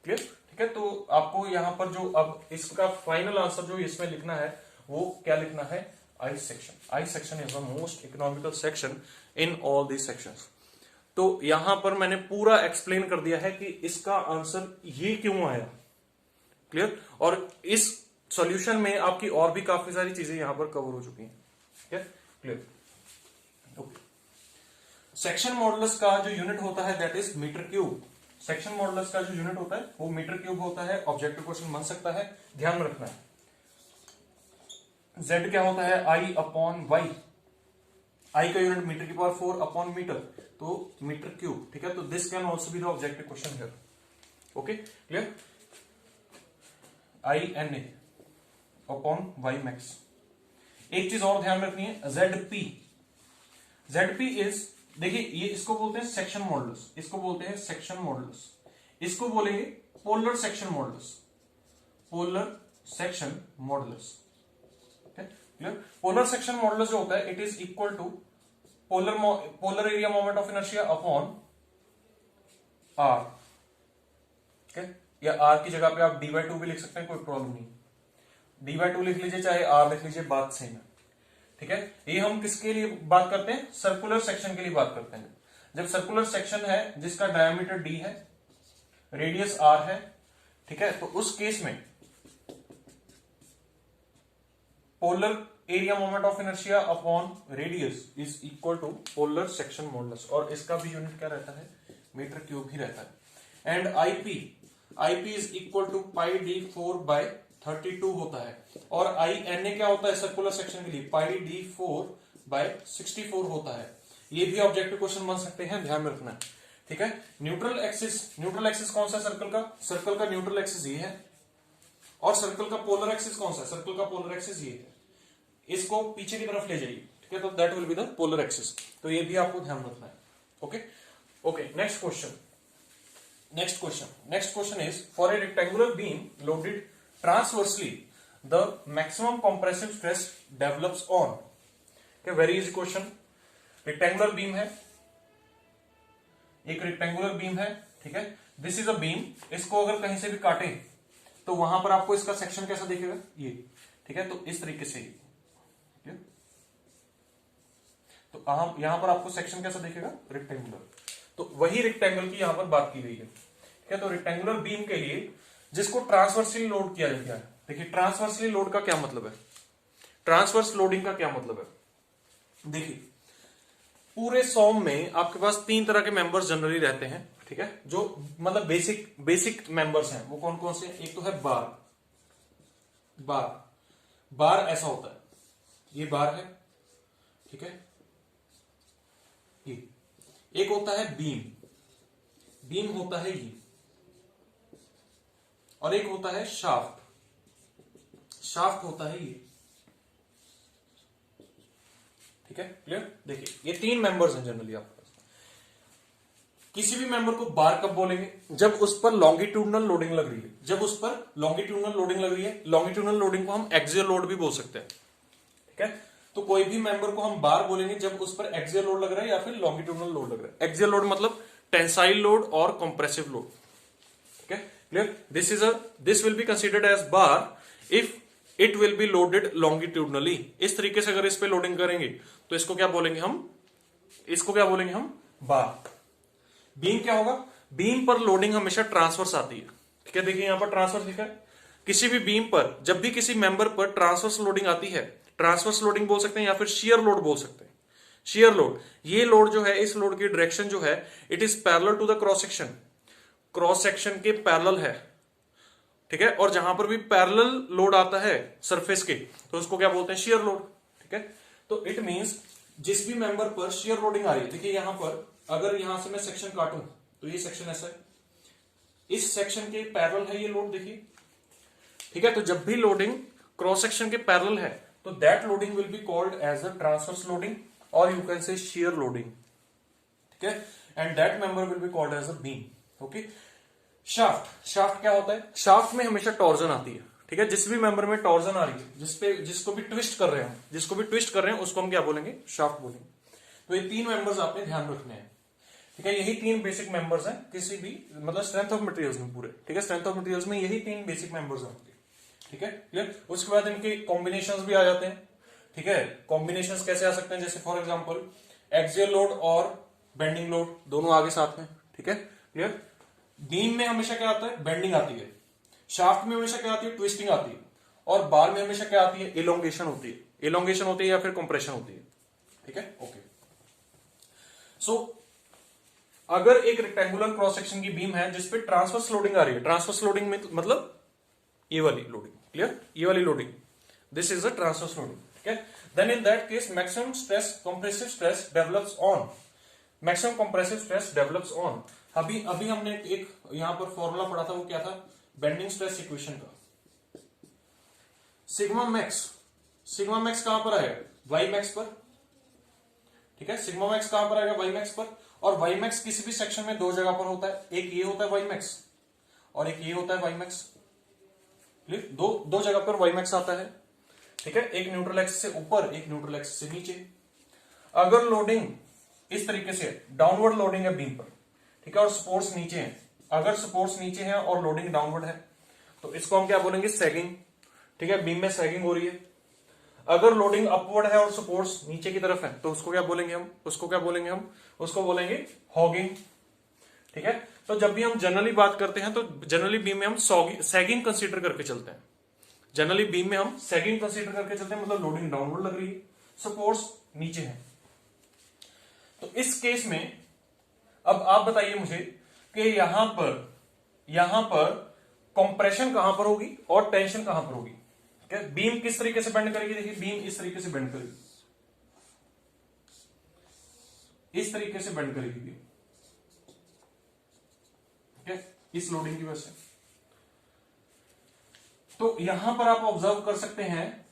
Clear? ठीक है, तो आपको यहां पर जो अब इसका फाइनल आंसर जो इसमें लिखना है वो क्या लिखना है, I section. I section is the most economical section in all the sections. तो यहां पर मैंने पूरा एक्सप्लेन कर दिया है कि इसका आंसर ये क्यों आया। क्लियर? और इस सॉल्यूशन में आपकी और भी काफी सारी चीजें यहां पर कवर हो चुकी हैं। ठीक है, क्लियर? ओके, सेक्शन मॉडुलस का जो यूनिट होता है that is metre cube. Section modulus का जो यूनिट होता है वो मीटर क्यूब होता है। ऑब्जेक्टिव क्वेश्चन बन सकता है, ध्यान रखना है। Z क्या होता है, I अपॉन वाई। I का यूनिट मीटर की पावर 4 अपॉन मीटर, तो मीटर क्यूब। ठीक है, तो this can also be the objective question here. Okay, clear? INA upon Y max. एक चीज और ध्यान रखनी है, ZP इज, देखिए ये इसको बोलते हैं सेक्शन मॉडुलस, इसको बोलते हैं सेक्शन मॉडुलस, इसको बोलेंगे polar section modulus, polar section modulus. Clear? Polar section modulus जो होता है it is equal to polar area moment of inertia upon R। या R की जगह पे आप D/2 भी लिख सकते हैं, कोई प्रॉब्लम नहीं। D/2 लिख लीजिए चाहे R लिख लीजिए, बात सेम है। ठीक है, ये हम किसके लिए बात करते हैं, सर्कुलर सेक्शन के लिए बात करते हैं। जब सर्कुलर सेक्शन है जिसका डायमीटर D है, रेडियस R है, ठीक है, तो उस केस में polar area moment of inertia upon radius is equal to polar section modulus, और इसका भी यूनिट क्या रहता है, मीटर क्यूब ही रहता है। And IP is equal to πd4/32 होता है, और INA क्या होता है सर्कुलर सेक्शन के लिए, πd4/64 होता है। ये भी ऑब्जेक्टिव क्वेश्चन बन सकते हैं, ध्यान में रखना है। ठीक है। न्यूट्रल एक्सिस कौन सा है सर्कल का? सर्कल का न्यूट्रल एक्सिस ये है, और सर्कल का पोलर एक्सिस कौन सा है? सर्कल का पोलर एक्सिस ये है। इसको पीछे की तरफ ले जाइए, ठीक है, तो that will be the polar axis. तो ये भी आपको ध्यान रखना है। Okay okay, next question is for a rectangular beam loaded transversely the maximum compressive stress develops on. Very easy question. Rectangular beam है, एक रेक्टेंगुलर बीम है, ठीक है, दिस इज अ बीम। इसको अगर कहीं से भी काटे तो वहां पर आपको इसका सेक्शन कैसा दिखेगा? ये, ठीक है, तो इस तरीके से, ठीक है, तो यहां पर आपको सेक्शन कैसा दिखेगा? रेक्टेंगुलर। तो वही रेक्टेंगल की यहां पर बात की गई है, ठीक है। तो रेक्टेंगुलर बीम के लिए जिसको ट्रांसवर्सली लोड किया गया है, देखिए ट्रांसवर्सली लोड का क्या मतलब है, ट्रांसवर्स लोडिंग का क्या मतलब है। देखिए पूरे सॉम में आपके पास 3 तरह के मेंबर्स जनरली रहते हैं, ठीक है, जो मतलब बेसिक मेंबर्स हैं। वो कौन कौन से? एक तो है बार ऐसा होता है, ये बार है, ठीक है। ये एक होता है बीम होता है ये, और एक होता है शाफ्ट होता है ये, ठीक है, क्लियर। देखिए ये 3 मेंबर्स हैं जनरली आपके पास। किसी भी मेंबर को बार कब बोलेंगे? जब उस पर लॉन्गिट्यूडनल लोडिंग लग रही है, लॉन्गिट्यूडनल लोडिंग को हम एक्सियल लोड भी बोल सकते हैं, ठीक है। तो कोई भी मेंबर को हम बार बोलेंगे जब उस पर एक्सियल लोड लग रहा है या फिर लॉन्गिट्यूडनल लोड लग रहा है। एक्सियल लोड मतलब टेंसाइल लोड और कंप्रेसिव लोड, ठीक है, clear. This will be considered as bar if it will be loaded longitudinally. इस तरीके से अगर इस पे लोडिंग करेंगे तो इसको क्या बोलेंगे हम? बार। बीम क्या होगा? बीम पर लोडिंग हमेशा ट्रांसवर्स आती है, ठीक है। देखिए यहां पर ट्रांसवर्स लिखा है। किसी भी बीम पर जब भी किसी मेंबर पर ट्रांसवर्स लोडिंग आती है, ट्रांसवर्स लोडिंग बोल सकते हैं या फिर शियर लोड बोल सकते हैं। शियर लोड, ये लोड जो है, इस लोड की डायरेक्शन जो है, it is parallel to the cross section के पैरेलल है, ठीक है। और जहां पर भी पैरेलल लोड आता है सरफेस के, तो उसको क्या बोलते हैं? शियर लोड, ठीक है। तो इट मींस जिस भी मेंबर पर शियर लोडिंग आ रही है, देखिए यहां पर अगर यहां से मैं सेक्शन काटूं तो ये सेक्शन ऐसा है, इस सेक्शन के पैरेलल है ये लोड, देखिए, ठीक है। तो जब भी लोडिंग क्रॉस सेक्शन के पैरेलल है तो that loading will be called as the transverse loading, और you can say shear loading, ठीक है। And that member will be called as a beam. Okay. Shaft क्या होता है? शाफ्ट में हमेशा टॉर्जन आती है, ठीक है। जिस भी मेंबर में टॉर्जन आ रही है, जिसको भी ट्विस्ट कर रहे हैं उसको हम क्या बोलेंगे? शाफ्ट बोलेंगे। तो ये 3 मेंबर्स आपने ध्यान रखने हैं, ठीक है। यही 3 बेसिक मेंबर्स हैं किसी भी मतलब स्ट्रेंथ ऑफ मटेरियल्स में पूरे, ठीक है। स्ट्रेंथ ऑफ मटेरियल्स में यही 3 बेसिक मेंबर्स हैं, ठीक है, क्लियर। उसके बाद इनके कॉम्बिनेशंस भी आ जाते हैं, ठीक है। कॉम्बिनेशंस कैसे आ सकते हैं? जैसे फॉर एग्जांपल एक्सियल लोड और बेंडिंग लोड दोनों आगे साथ में, ठीक है, क्लियर। बीम में हमेशा क्या आता है? बेंडिंग आती है। शाफ्ट में हमेशा क्या आती है? ट्विस्टिंग आती है। और बार में हमेशा क्या आती है? इलोंगेशन होती है या फिर कंप्रेशन होती है, ठीक है। ओके। सो अगर एक रेक्टेंगुलर क्रॉस सेक्शन की बीम है जिसपे ट्रांसवर्स लोडिंग आ रही है, ट्रांसवर्स लोडिंग में मतलब ये वाली लोडिंग, क्लियर, ये वाली loading, this is a transverse loading, ठीक है। Then in that case maximum stress compressive stress develops on. अभी हमने एक यहां पर फॉर्मूला पढ़ा था, वो क्या था? बेंडिंग स्ट्रेस इक्वेशन का। सिग्मा मैक्स कहां पर आएगा? वाई मैक्स पर, ठीक है। सिग्मा मैक्स कहां पर आएगा? वाई मैक्स पर। और वाई मैक्स किसी भी सेक्शन में 2 जगह पर होता है, एक ये होता है वाई मैक्स और एक ये होता है वाई मैक्स। दो जगह पर वाई मैक्स आता है, ठीक है। एक न्यूट्रल एक्सिस से ऊपर, एक न्यूट्रल एक्सिस से नीचे। अगर लोडिंग इस तरीके से डाउनवर्ड लोडिंग है बीम पर, ठीक है, और सपोर्ट्स नीचे हैं, अगर सपोर्ट्स नीचे हैं और लोडिंग डाउनवर्ड है तो इसको हम क्या बोलेंगे? सैगिंग, ठीक है। बीम में सैगिंग हो रही है। अगर लोडिंग अपवर्ड है और सपोर्ट्स नीचे की तरफ है तो उसको क्या बोलेंगे हम? उसको बोलेंगे हॉगिंग, ठीक है। तो जब भी हम जनरली बात करते हैं तो जनरली बीम में हम सैगिंग कंसीडर करके चलते हैं। मतलब लोडिंग डाउनवर्ड लग रही है, सपोर्ट्स नीचे है। तो इस केस में अब आप बताइए मुझे कि यहां पर कंप्रेशन कहां पर होगी और टेंशन कहां पर होगी, ठीक है। बीम किस तरीके से बेंड करेगी? देखिए बीम इस तरीके से बेंड करेगी, बीम, ठीक है, इस लोडिंग की वजह से। तो यहां पर आप ऑब्जर्व कर सकते हैं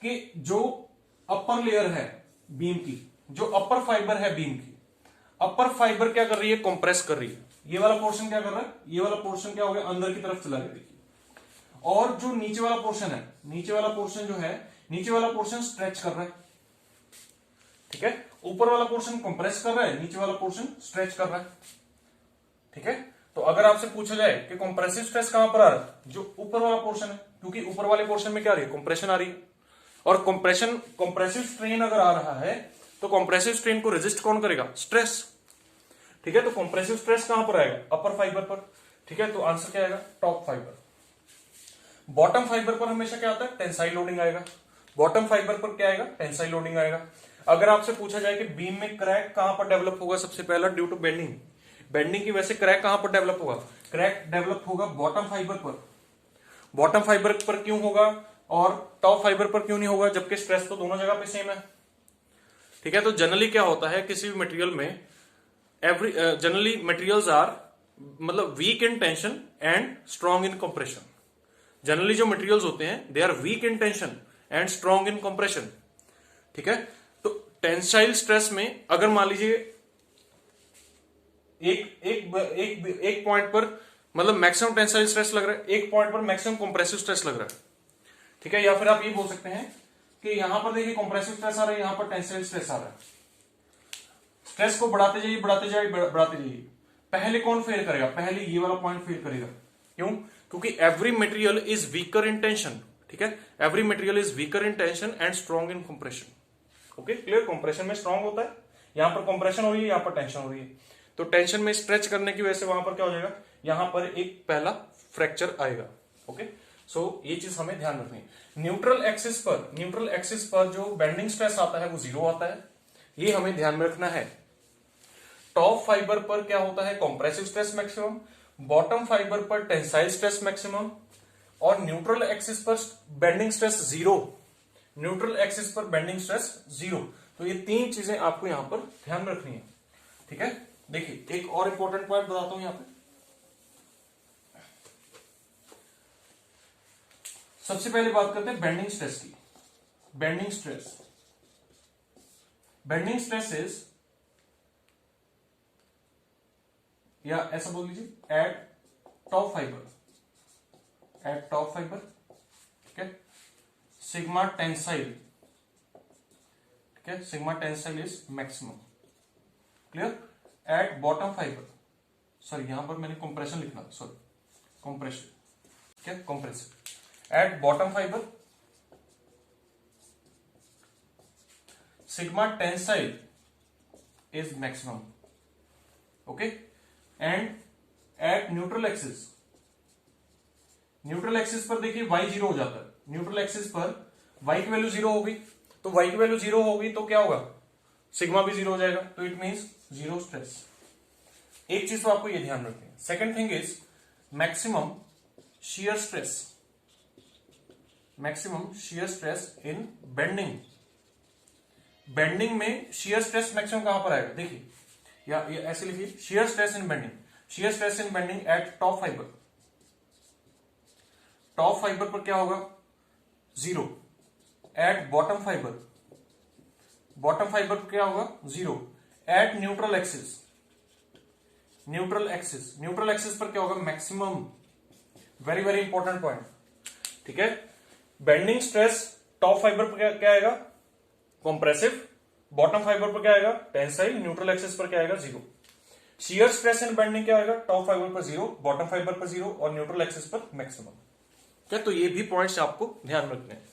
कि जो अपर लेयर है बीम की, जो अपर फाइबर है बीम की, अपर फाइबर क्या कर रही है, कंप्रेस कर रही है। ये वाला पोर्शन क्या कर रहा है, ये वाला पोर्शन क्या हो गया, अंदर की तरफ चला गया, देखिए। और जो नीचे वाला पोर्शन है, नीचे वाला पोर्शन जो है, नीचे वाला पोर्शन स्ट्रेच कर रहा है, ठीक है। ऊपर वाला पोर्शन कंप्रेस कर रहा है, नीचे वाला पोर्शन स्ट्रेच कर रहा है, ठीक है। तो अगर आपसे पूछा जाए कि कंप्रेसिव स्ट्रेस कहां पर आ रहा है, जो ऊपर वाला पोर्शन है, क्योंकि ऊपर वाले पोर्शन में क्या आ रही है, कंप्रेशन आ रही है। और कंप्रेसिव स्ट्रेन अगर आ रहा है तो कंप्रेसिव स्ट्रेन को रेजिस्ट कौन करेगा, स्ट्रेस, ठीक है। तो कंप्रेसिव स्ट्रेस कहां पर आएगा, अपर फाइबर पर, ठीक है। तो आंसर क्या आएगा, टॉप फाइबर। बॉटम फाइबर पर हमेशा क्या आता है, टेंसाइल लोडिंग आएगा। बॉटम फाइबर पर क्या आएगा, टेंसाइल लोडिंग आएगा। अगर आपसे पूछा जाए कि बीम में क्रैक कहां पर डेवलप होगा, सबसे पहला ड्यू टू बेंडिंग, बेंडिंग की वजह से क्रैक कहां पर डेवलप होगा, क्रैक डेवलप होगा बॉटम फाइबर पर। बॉटम फाइबर पर क्यों होगा और टॉप फाइबर पर क्यों नहीं होगा, जबकि स्ट्रेस तो दोनों जगह पे सेम है, ठीक है। तो जनरली क्या होता है किसी भी मटेरियल में, जनरली मटेरियल्स आर मतलब weak in tension and strong in compression. Generally जो मटेरियल्स होते हैं they are weak in tension and strong in compression, ठीक है। तो टेंसाइल स्ट्रेस में अगर मान लीजिए एक पॉइंट पर मतलब मैक्सिमम टेंसाइल स्ट्रेस लग रहा है, एक पॉइंट पर मैक्सिमम कंप्रेसिव स्ट्रेस लग रहा है, ठीक है। या फिर आप ये बोल सकते हैं कि यहां पर देखिए कंप्रेसिव स्ट्रेस आ रहा है, यहां पर टेंसाइल स्ट्रेस आ रहा है। स्ट्रेस को बढ़ाते जाइए बढ़ाते जाइए बढ़ाते जाइए, पहले कौन फेल करेगा, पहले ये वाला पॉइंट फेल करेगा। क्यों, क्योंकि every material is weaker in tension, ठीक है। Every material is weaker in tension and strong in compression, okay clear. Compression में स्ट्रॉन्ग होता है, यहां पर कंप्रेशन हो रही है, यहां पर टेंशन हो रही है। तो टेंशन में स्ट्रेच करने की वजह से वहां पर क्या हो जाएगा, यहां पर एक पहला फ्रैक्चर आएगा, ओके। सो ये चीज हमें ध्यान रखनी है। न्यूट्रल एक्सिस पर जो बेंडिंग स्ट्रेस आता है वो 0 आता है, ये हमें ध्यान में रखना है। टॉप फाइबर पर क्या होता है, compressive stress maximum, bottom fibre पर टेंसाइल स्ट्रेस मैक्सिमम, और न्यूट्रल एक्सिस पर बेंडिंग स्ट्रेस 0, न्यूट्रल एक्सिस पर बेंडिंग स्ट्रेस 0। तो ये तीन चीजें आपको यहां पर ध्यान रखनी है, ठीक है। देखिए एक और इंपॉर्टेंट पॉइंट बताता हूं यहां पे। सबसे पहले बात करते हैं बेंडिंग स्ट्रेस की। बेंडिंग स्ट्रेस इज, या ऐसा बोल लीजिए, एट टॉप फाइबर, ठीक है, सिग्मा टेंसाइल, ठीक है, sigma tensile is maximum, clear. Eight bottom fibre, sorry यहां पर मैंने कंप्रेशन लिखना था, सॉरी कंप्रेशन, ठीक है, compressive. At bottom fibre sigma tensile is maximum, okay. And at neutral axis, neutral axis पर देखिए y 0 हो जाता है। न्यूट्रल एक्सिस पर y की वैल्यू 0 होगी, तो y की वैल्यू 0 होगी तो क्या होगा, सिग्मा भी 0 हो जाएगा, तो इट मींस 0 स्ट्रेस। एक चीज तो आपको ये ध्यान रखनी है। Second thing is maximum shear stress, maximum shear stress in bending. Bending में शियर स्ट्रेस मैक्सिमम कहां पर आएगा, देखिए या ऐसे लिखिए, shear stress in bending, shear stress in bending at top fibre. Top fibre पर क्या होगा, 0। At bottom fibre, bottom fibre पर क्या होगा, 0। At neutral axis, neutral axis पर क्या होगा, maximum. Very very important point, ठीक है। बेंडिंग स्ट्रेस टॉप फाइबर पर क्या आएगा, कंप्रेसिव, बॉटम फाइबर पर क्या आएगा, टेंसाइल, न्यूट्रल एक्सिस पर क्या आएगा, 0। शियर स्ट्रेस इन बेंडिंग क्या आएगा, टॉप फाइबर पर 0, बॉटम फाइबर पर 0 और न्यूट्रल एक्सिस पर मैक्सिमम, क्या। तो ये भी पॉइंट्स आपको ध्यान रखने हैं।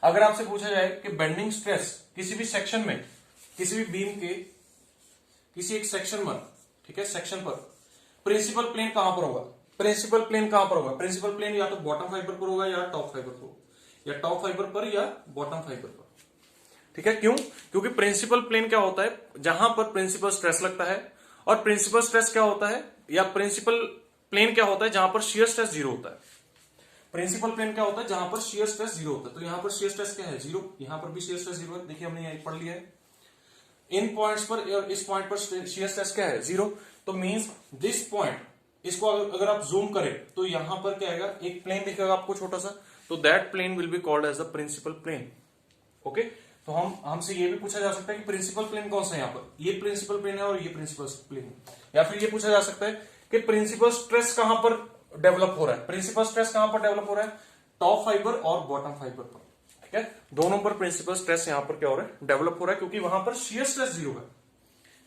अगर आपसे पूछा जाए कि बेंडिंग स्ट्रेस किसी भी सेक्शन में, किसी भी बीम के किसी एक सेक्शन में, ठीक है, सेक्शन पर प्रिंसिपल प्लेन कहां पर होगा, प्रिंसिपल प्लेन कहां पर होगा, प्रिंसिपल प्लेन या तो बॉटम फाइबर पर होगा या टॉप फाइबर पर, या टॉप फाइबर पर या बॉटम फाइबर पर, ठीक है। क्यों, क्योंकि प्रिंसिपल प्लेन क्या होता है, जहां पर प्रिंसिपल स्ट्रेस लगता है, और प्रिंसिपल स्ट्रेस क्या होता है, या प्रिंसिपल प्लेन क्या होता है जहां पर शियर स्ट्रेस 0 होता है। प्रिंसिपल प्लेन क्या होता है, जहां पर शियर स्ट्रेस 0 होता है। तो यहां पर शियर स्ट्रेस क्या है, 0, यहां पर भी शियर स्ट्रेस 0 है, देखिए हमने यहां पढ़ लिया है। इन पॉइंट्स पर और इस पॉइंट पर शियर स्ट्रेस क्या है, 0। तो मींस दिस पॉइंट, इसको अगर आप जूम करें तो यहां पर क्या आएगा, एक प्लेन दिखेगा आपको छोटा सा, तो that plane will be called as the principal plane. Okay, तो हमसे ये भी पूछा जा सकता है कि प्रिंसिपल प्लेन कौन सा है, यहाँ पर ये प्रिंसिपल प्लेन है और ये प्रिंसिपल प्लेन है। या फिर ये पूछा जा सकता है कि प्रिंसिपल स्ट्रेस कहां पर डेवलप हो रहा है, प्रिंसिपल स्ट्रेस कहां पर डेवलप हो रहा है, टॉप फाइबर और बॉटम फाइबर पर। ठीक है, दोनों पर प्रिंसिपल स्ट्रेस यहां पर क्या हो रहा है, डेवलप हो रहा है, क्योंकि वहां पर शियर स्ट्रेस 0 है।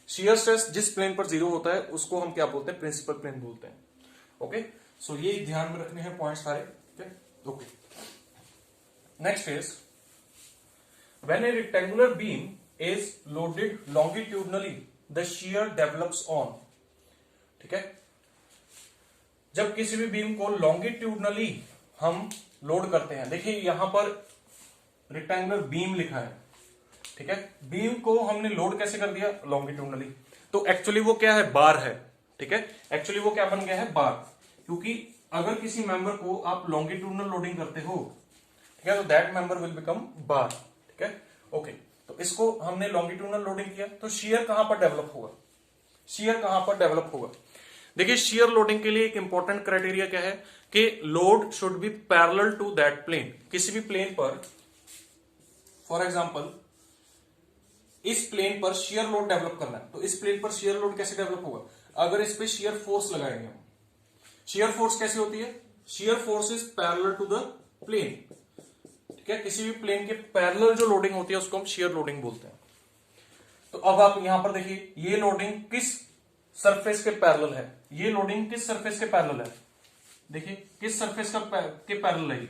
शियर स्ट्रेस जिस प्लेन पर 0 होता है उसको हम क्या बोलते हैं, प्रिंसिपल प्लेन बोलते हैं। ओके, सो ये ध्यान में रखने हैं पॉइंट सारे। Okay, next is when a rectangular beam is loaded longitudinally the shear develops on। ठीक है, जब किसी भी बीम को लॉन्गिट्यूडनली हम लोड करते हैं, देखिए यहां पर रेक्टेंगुलर बीम लिखा है। ठीक है, बीम को हमने लोड कैसे कर दिया, लॉन्गिट्यूडनली, तो एक्चुअली वो क्या है, बार है। ठीक है, एक्चुअली वो क्या बन गया है, बार, क्योंकि अगर किसी मेंबर को आप लॉन्गिट्यूडनल लोडिंग करते हो, ठीक है, तो दैट मेंबर विल बिकम बार। ठीक है, ओके, तो इसको हमने लॉन्गिट्यूडनल लोडिंग किया, तो शियर कहां पर डेवलप होगा, शियर कहां पर डेवलप होगा। देखिए शियर लोडिंग के लिए एक इंपॉर्टेंट क्राइटेरिया क्या है कि load should be parallel to that plane. किसी भी प्लेन पर, फॉर एग्जांपल इस प्लेन पर शियर लोड डेवलप करना है, तो इस प्लेन पर शियर लोड कैसे डेवलप होगा, अगर इस पे शियर फोर्स लगाएंगे हम। शियर फोर्स कैसे होती है, shear force is parallel to the plane. ठीक है, किसी भी प्लेन के पैरेलल जो लोडिंग होती है उसको हम शियर लोडिंग बोलते हैं। तो अब आप यहां पर देखिए ये लोडिंग किस सरफेस के पैरेलल है, ये लोडिंग किस सरफेस के पैरेलल है, देखिए किस सरफेस के पैरेलल है,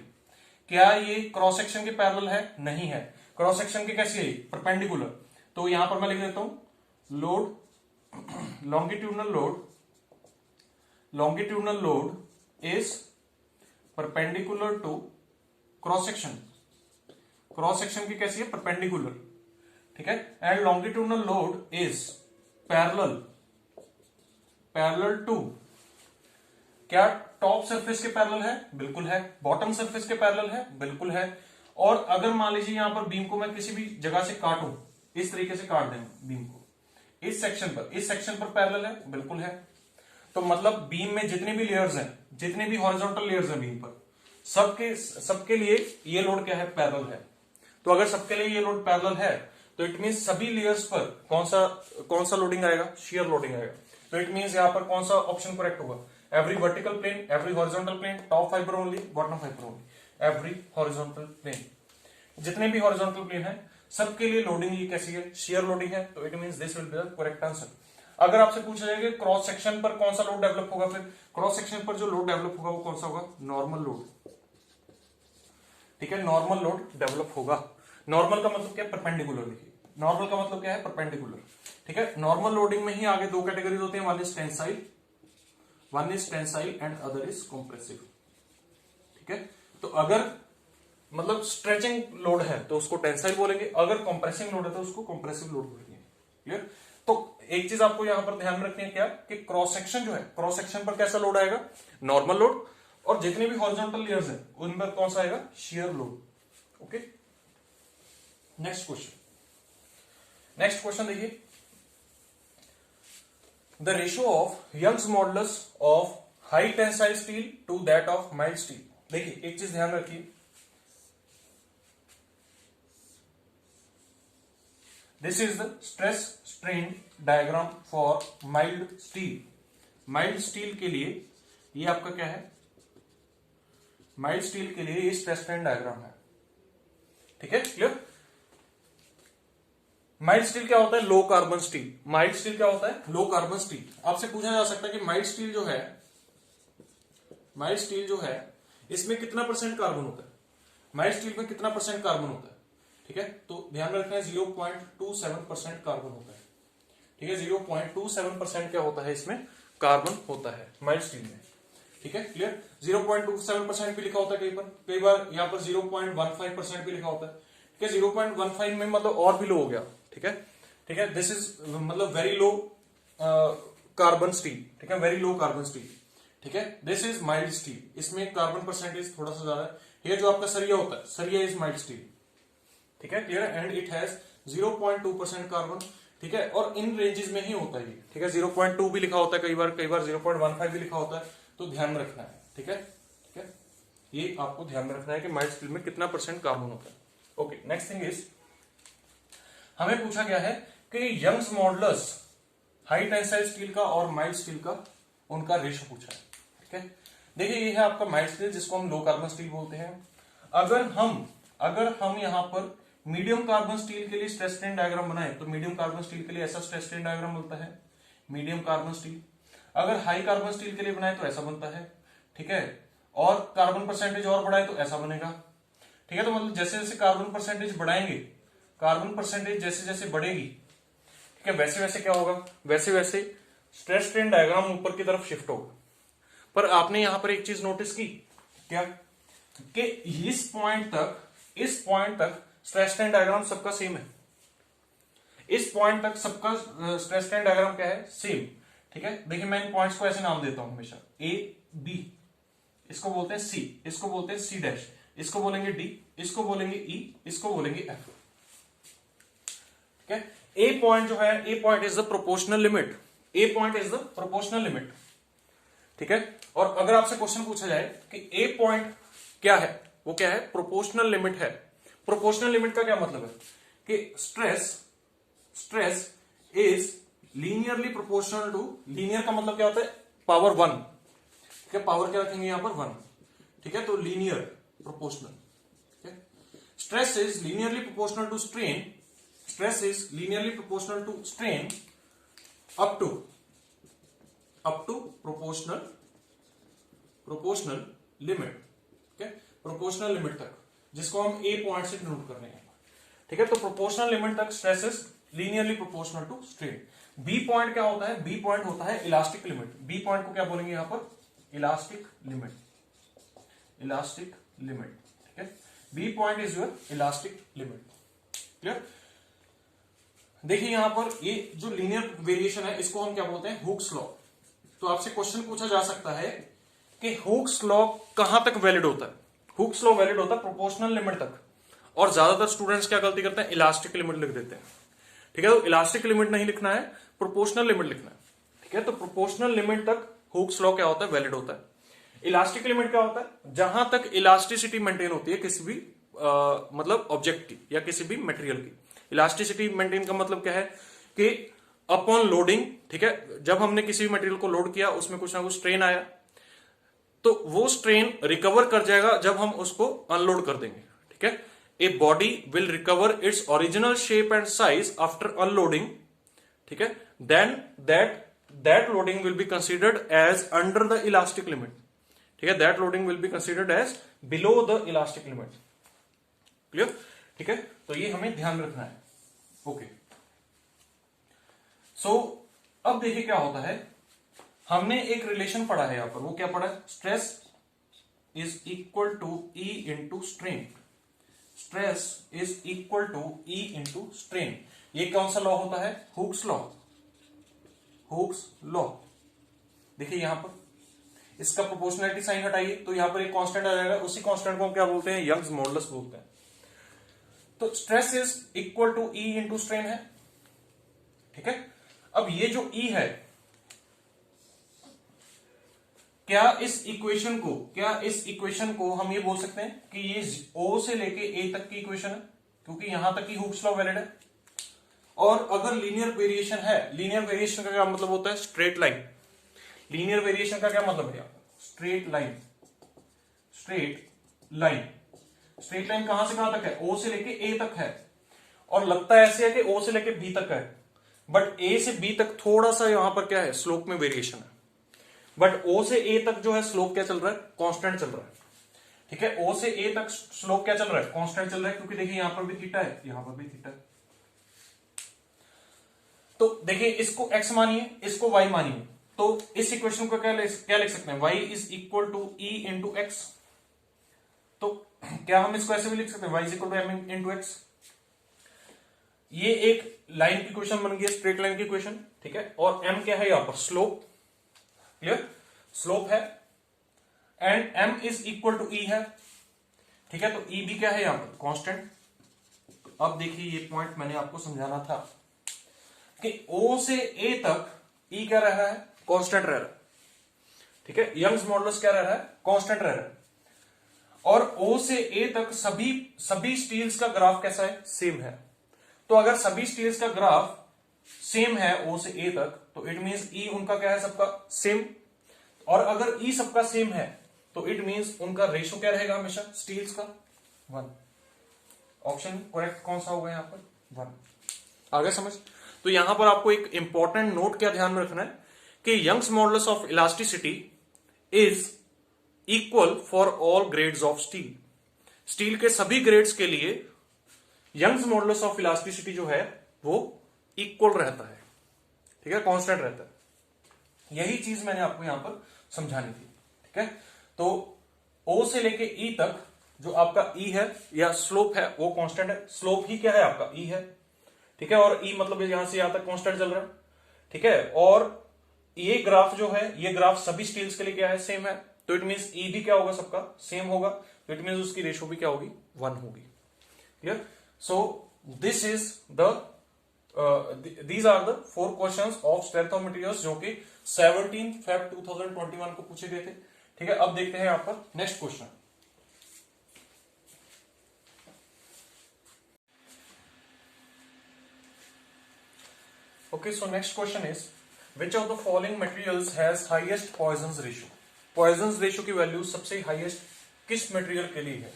क्या ये क्रॉस सेक्शन के पैरेलल है, नहीं है, क्रॉस सेक्शन के कैसी है, परपेंडिकुलर। तो यहां पर मैं लिख देता हूं load, longitudinal load is perpendicular to cross section, cross section की कैसी है, परपेंडिकुलर। ठीक है, and longitudinal load is parallel to, क्या टॉप सरफेस के पैरेलल है, बिल्कुल है, बॉटम सरफेस के पैरेलल है, बिल्कुल है। और अगर मान लीजिए यहां पर बीम को मैं किसी भी जगह से काटूं, इस तरीके से काट दें बीम को, इस सेक्शन पर पैरेलल है, बिल्कुल है। तो मतलब बीम में जितने भी लेयर्स हैं, जितने भी हॉरिजॉन्टल लेयर्स हैं बीम पर, सबके लिए ये लोड क्या है, पैरेलल है। तो अगर सबके लिए ये लोड पैरेलल है तो इट मींस सभी लेयर्स पर कौन सा लोडिंग आएगा, शियर लोडिंग आएगा। तो इट मींस यहां पर कौन सा ऑप्शन करेक्ट होगा, every vertical plane, every horizontal plane, top fibre only, bottom fibre only, every horizontal plane. जितने भी हॉरिजॉन्टल प्लेन है सबके लिए लोडिंग ये कैसी है, शियर लोडिंग है। तो it means this will be the correct answer. अगर आपसे पूछा जाए कि क्रॉस सेक्शन पर कौन सा लोड डेवलप होगा, फिर क्रॉस सेक्शन पर जो लोड डेवलप होगा वो कौन सा होगा, नॉर्मल लोड। ठीक है, नॉर्मल लोड डेवलप होगा। नॉर्मल का मतलब क्या है, परपेंडिकुलर। देखिए नॉर्मल का मतलब क्या है, परपेंडिकुलर। ठीक है, नॉर्मल लोडिंग में ही आगे दो कैटेगरीज होती है, one is tensile and other is compressive. ठीक है, तो अगर मतलब स्ट्रेचिंग लोड है तो उसको टेंसाइल बोलेंगे, अगर कंप्रेसिंग लोड है तो उसको कंप्रेसिव लोड बोलेंगे। क्लियर। तो एक चीज आपको यहां पर ध्यान में रखनी है क्या, कि क्रॉस सेक्शन जो है, क्रॉस सेक्शन पर कैसा लोड आएगा, नॉर्मल लोड, और जितने भी हॉरिजॉन्टल लेयर्स हैं उन पर कौन सा आएगा, shear load. Okay, next question देखिए, the ratio of Young's modulus of high tensile steel to that of mild steel. देखिए एक चीज ध्यान रखिए, this is the stress strain diagram for mild steel. Mild steel के लिए ये आपका क्या है, माइल्ड स्टील के लिए ये स्ट्रेस स्ट्रेन डायग्राम है। ठीक है, क्लियर। माइल्ड स्टील क्या होता है, low carbon steel. Mild steel क्या होता है, लो कार्बन स्टील। आपसे पूछा जा सकता है कि माइल्ड स्टील जो है इसमें कितना परसेंट कार्बन होता है, माइल्ड स्टील में कितना परसेंट कार्बन होता है। ठीक है, तो ध्यान में रखना है 0.27% कार्बन होता है। ठीक है, 0.27% क्या होता है, इसमें कार्बन होता है माइल्ड स्टील में। ठीक है, क्लियर। 0.27% भी लिखा होता है कई बार यहाँ पर 0.15% भी लिखा होता है। ठीक है, 0.15 में मतलब और भी लो हो गया। ठीक है, दिस इज मतलब वेरी लो कार्बन स्टील। ठीक है, वेरी लो कार्बन स्टील। ठीक है, दिस इज माइल्ड स्टील, इसमें कार्बन परसेंटेज थोड़ा सा ज्यादा है। ये जो आपका सरिया होता है, सरिया इज माइल्ड स्टील। ठीक है, clear. And it has 0.2% carbon ठीक है, और इन रेंजेस में ही होता है ये, ठीक है। 0.2 भी लिखा होता है कई बार 0.15 भी लिखा होता है, तो ध्यान में रखना है, ठीक है। ठीक है, ये आपको ध्यान में रखना है कि माइल्ड स्टील में कितना % कार्बन होता है। ओके, नेक्स्ट थिंग इज, हमें पूछा गया है कि Young's modulus high tensile steel का और माइल्ड स्टील का उनका रेशो पूछा है, ठीक है। देखिए ये है आपका माइल्ड स्टील, जिसको हम लो कार्बन स्टील बोलते हैं। अगर हम यहां पर मीडियम कार्बन स्टील के लिए स्ट्रेस स्ट्रेन डायग्राम बनाए, तो मीडियम कार्बन स्टील के लिए ऐसा स्ट्रेस स्ट्रेन डायग्राम बनता है, मीडियम कार्बन स्टील। अगर हाई कार्बन स्टील के लिए बनाए तो ऐसा बनता है, ठीक है। और कार्बन परसेंटेज और बढ़ाए तो ऐसा बनेगा, ठीक है। तो मतलब जैसे जैसे कार्बन परसेंटेज बढ़ाएंगे, कार्बन परसेंटेज जैसे जैसे बढ़ेगी, ठीक है, वैसे वैसे क्या होगा, वैसे वैसे स्ट्रेस स्ट्रेन डायग्राम ऊपर की तरफ शिफ्ट होगा। पर आपने यहां पर एक चीज नोटिस की क्या, कि इस पॉइंट तक स्ट्रेस स्ट्रेन डायग्राम सबका सेम है। इस पॉइंट तक सबका स्ट्रेस स्ट्रेन डायग्राम क्या है, सेम, ठीक है। देखिए मैं इन पॉइंट्स को ऐसे नाम देता हूं हमेशा, ए बी, इसको बोलते हैं सी, इसको बोलते हैं सी डैश, इसको बोलेंगे डी, इसको बोलेंगे ई, इसको बोलेंगे एफ, ठीक है। ए पॉइंट जो है, A point is the proportional limit, A point is the proportional limit, ठीक है। और अगर आपसे क्वेश्चन पूछा जाए कि ए पॉइंट क्या है, वो क्या है, प्रोपोर्शनल लिमिट है। प्रोपोर्शनल लिमिट का क्या मतलब है कि stress is linearly proportional to, linear का मतलब क्या होता है, पावर 1, ठीक है। पावर क्या रखेंगे यहां पर 1, ठीक है। तो लीनियर प्रोपोर्शनल, ठीक है। Stress is linearly proportional to strain, stress is linearly proportional to strain up to proportional limit, ठीक है, प्रोपोर्शनल लिमिट तक, जिसको हम ए पॉइंट से डिनोट कर रहे हैं, ठीक है। तो प्रोपोर्शनल लिमिट तक stress is linearly proportional to strain. B point क्या होता है, बी पॉइंट होता है इलास्टिक लिमिट। बी पॉइंट को क्या बोलेंगे यहां पर, इलास्टिक लिमिट, इलास्टिक लिमिट, ठीक है। B point is your elastic limit, clear. देखिए यहां पर ये जो लीनियर वेरिएशन है, इसको हम क्या बोलते हैं, हुक्स लॉ। तो आपसे क्वेश्चन पूछा जा सकता है कि हुक्स लॉ कहां तक वैलिड होता है। हुक्स लॉ वैलिड होता है प्रोपोर्शनल लिमिट तक, और ज्यादातर स्टूडेंट्स क्या गलती करते हैं, इलास्टिक लिमिट लिख देते हैं, ठीक है। तो इलास्टिक लिमिट नहीं लिखना है, प्रोपोर्शनल लिमिट लिखना है, ठीक है। तो प्रोपोर्शनल लिमिट तक हुक्स लॉ क्या होता है, वैलिड होता है। इलास्टिक लिमिट क्या होता है, जहां तक इलास्टिसिटी मेंटेन होती है किसी भी मतलब ऑब्जेक्ट की या किसी भी मटेरियल की। इलास्टिसिटी मेंटेन का मतलब क्या है कि अपॉन लोडिंग, ठीक है, जब हमने किसी भी मटेरियल को लोड किया, उसमें कुछ ना कुछ स्ट्रेन आया, तो वो स्ट्रेन रिकवर कर जाएगा जब हम उसको अनलोड कर देंगे, ठीक है। A body will recover its original shape and size after unloading, ठीक है। Then that loading will be considered as under the elastic limit, ठीक है। That loading will be considered as below the elastic limit, clear, ठीक है। तो ये हमें ध्यान रखना है, ओके। सो अब देखिए क्या होता है, हमने एक रिलेशन पढ़ा है यहां पर, वो क्या पढ़ा है, stress is equal to E into strain, stress is equal to E into strain. ये कौन सा लॉ होता है, हुक्स लॉ, हुक्स लॉ। देखिए यहां पर इसका प्रोपोर्शनैलिटी साइन हटाइए, तो यहां पर एक कांस्टेंट आ जाएगा, उसी कांस्टेंट को हम क्या बोलते हैं, यंग्स मॉडुलस बोलते हैं। तो stress is equal to E into strain है, ठीक है। अब ये जो ई है, क्या इस इक्वेशन को हम ये बोल सकते हैं कि ये ओ से लेके ए तक की इक्वेशन है, क्योंकि यहां तक की हुक्स लॉ वैलिड है। और अगर लीनियर वेरिएशन है, लीनियर वेरिएशन का क्या मतलब होता है, स्ट्रेट लाइन। लीनियर वेरिएशन का क्या मतलब है, straight line, straight line. Straight line कहां से कहां तक है, ओ से लेके ए तक है, और लगता ऐसे है कि ओ से लेके बी तक है, बट ए से बी तक थोड़ा सा यहां पर क्या है, स्लोप में वेरिएशन है। बट ओ से ए तक जो है स्लोप क्या चल रहा है, कांस्टेंट चल रहा है, ठीक है। ओ से ए तक स्लोप क्या चल रहा है, कांस्टेंट चल रहा है, क्योंकि देखिए यहां पर भी थीटा है, यहां पर भी थीटा है। तो देखिए इसको x मानिए, इसको y मानिए, तो इस इक्वेशन को क्या लिख सकते हैं, y is equal to E into x. तो क्या हम इसको ऐसे भी लिख सकते हैं, y is equal to M into x. ये एक लाइन की इक्वेशन बन गई, स्ट्रेट लाइन की इक्वेशन, ठीक है। और m क्या है यहां पर, स्लोप, क्लियर, स्लोप है, and m is equal to E है, ठीक है। तो ई भी क्या है यहां पर, कांस्टेंट। अब देखिए ये पॉइंट मैंने आपको समझाना था, कि O से A तक E क्या रह रहा है, कांस्टेंट रह रहा है, ठीक है, यंग्स मॉडुलस क्या रह रहा है, कांस्टेंट रह रहा है, और O से A तक सभी स्टील्स का ग्राफ कैसा है, सेम है। तो अगर सभी स्टील्स का ग्राफ सेम है O से A तक, तो इट मींस E उनका क्या है, सबका सेम, और अगर E सबका सेम है तो इट मींस उनका रेशो क्या रहेगा हमेशा स्टील्स का, 1। ऑप्शन करेक्ट कौन सा होगा यहां पर, 1। आगे समझ। तो यहां पर आपको एक इंपॉर्टेंट नोट क्या ध्यान में रखना है कि Young's modulus of elasticity is equal for all grades of steel. Steel के सभी ग्रेड्स के लिए यंग्स मॉडुलस ऑफ इलास्टिसिटी जो है वो इक्वल रहता है, ठीक है, कांस्टेंट रहता है। यही चीज मैंने आपको यहां पर समझानी थी, ठीक है। तो O से लेके E तक जो आपका E है या स्लोप है वो कांस्टेंट है, स्लोप ही क्या है आपका E है, ठीक है, और E मतलब यहां से यहां तक कांस्टेंट चल रहा है, ठीक है, और ये ग्राफ जो है, ये ग्राफ सभी स्टील्स के लिए क्या है, सेम है, तो इट मींस E भी क्या होगा, सबका सेम होगा, तो इट मींस उसकी रेशो भी क्या होगी, 1 होगी। Clear. So this is the these are the 4 questions of strength of materials जो कि 17 Feb 2021 को पूछे गए थे, ठीक है। अब देखते हैं यहां पर next question. Okay, so next question is which of the following materials has highest Poisson's ratio? Poisson's ratio की वैल्यू सबसे हाईएस्ट किस मटेरियल के लिए है,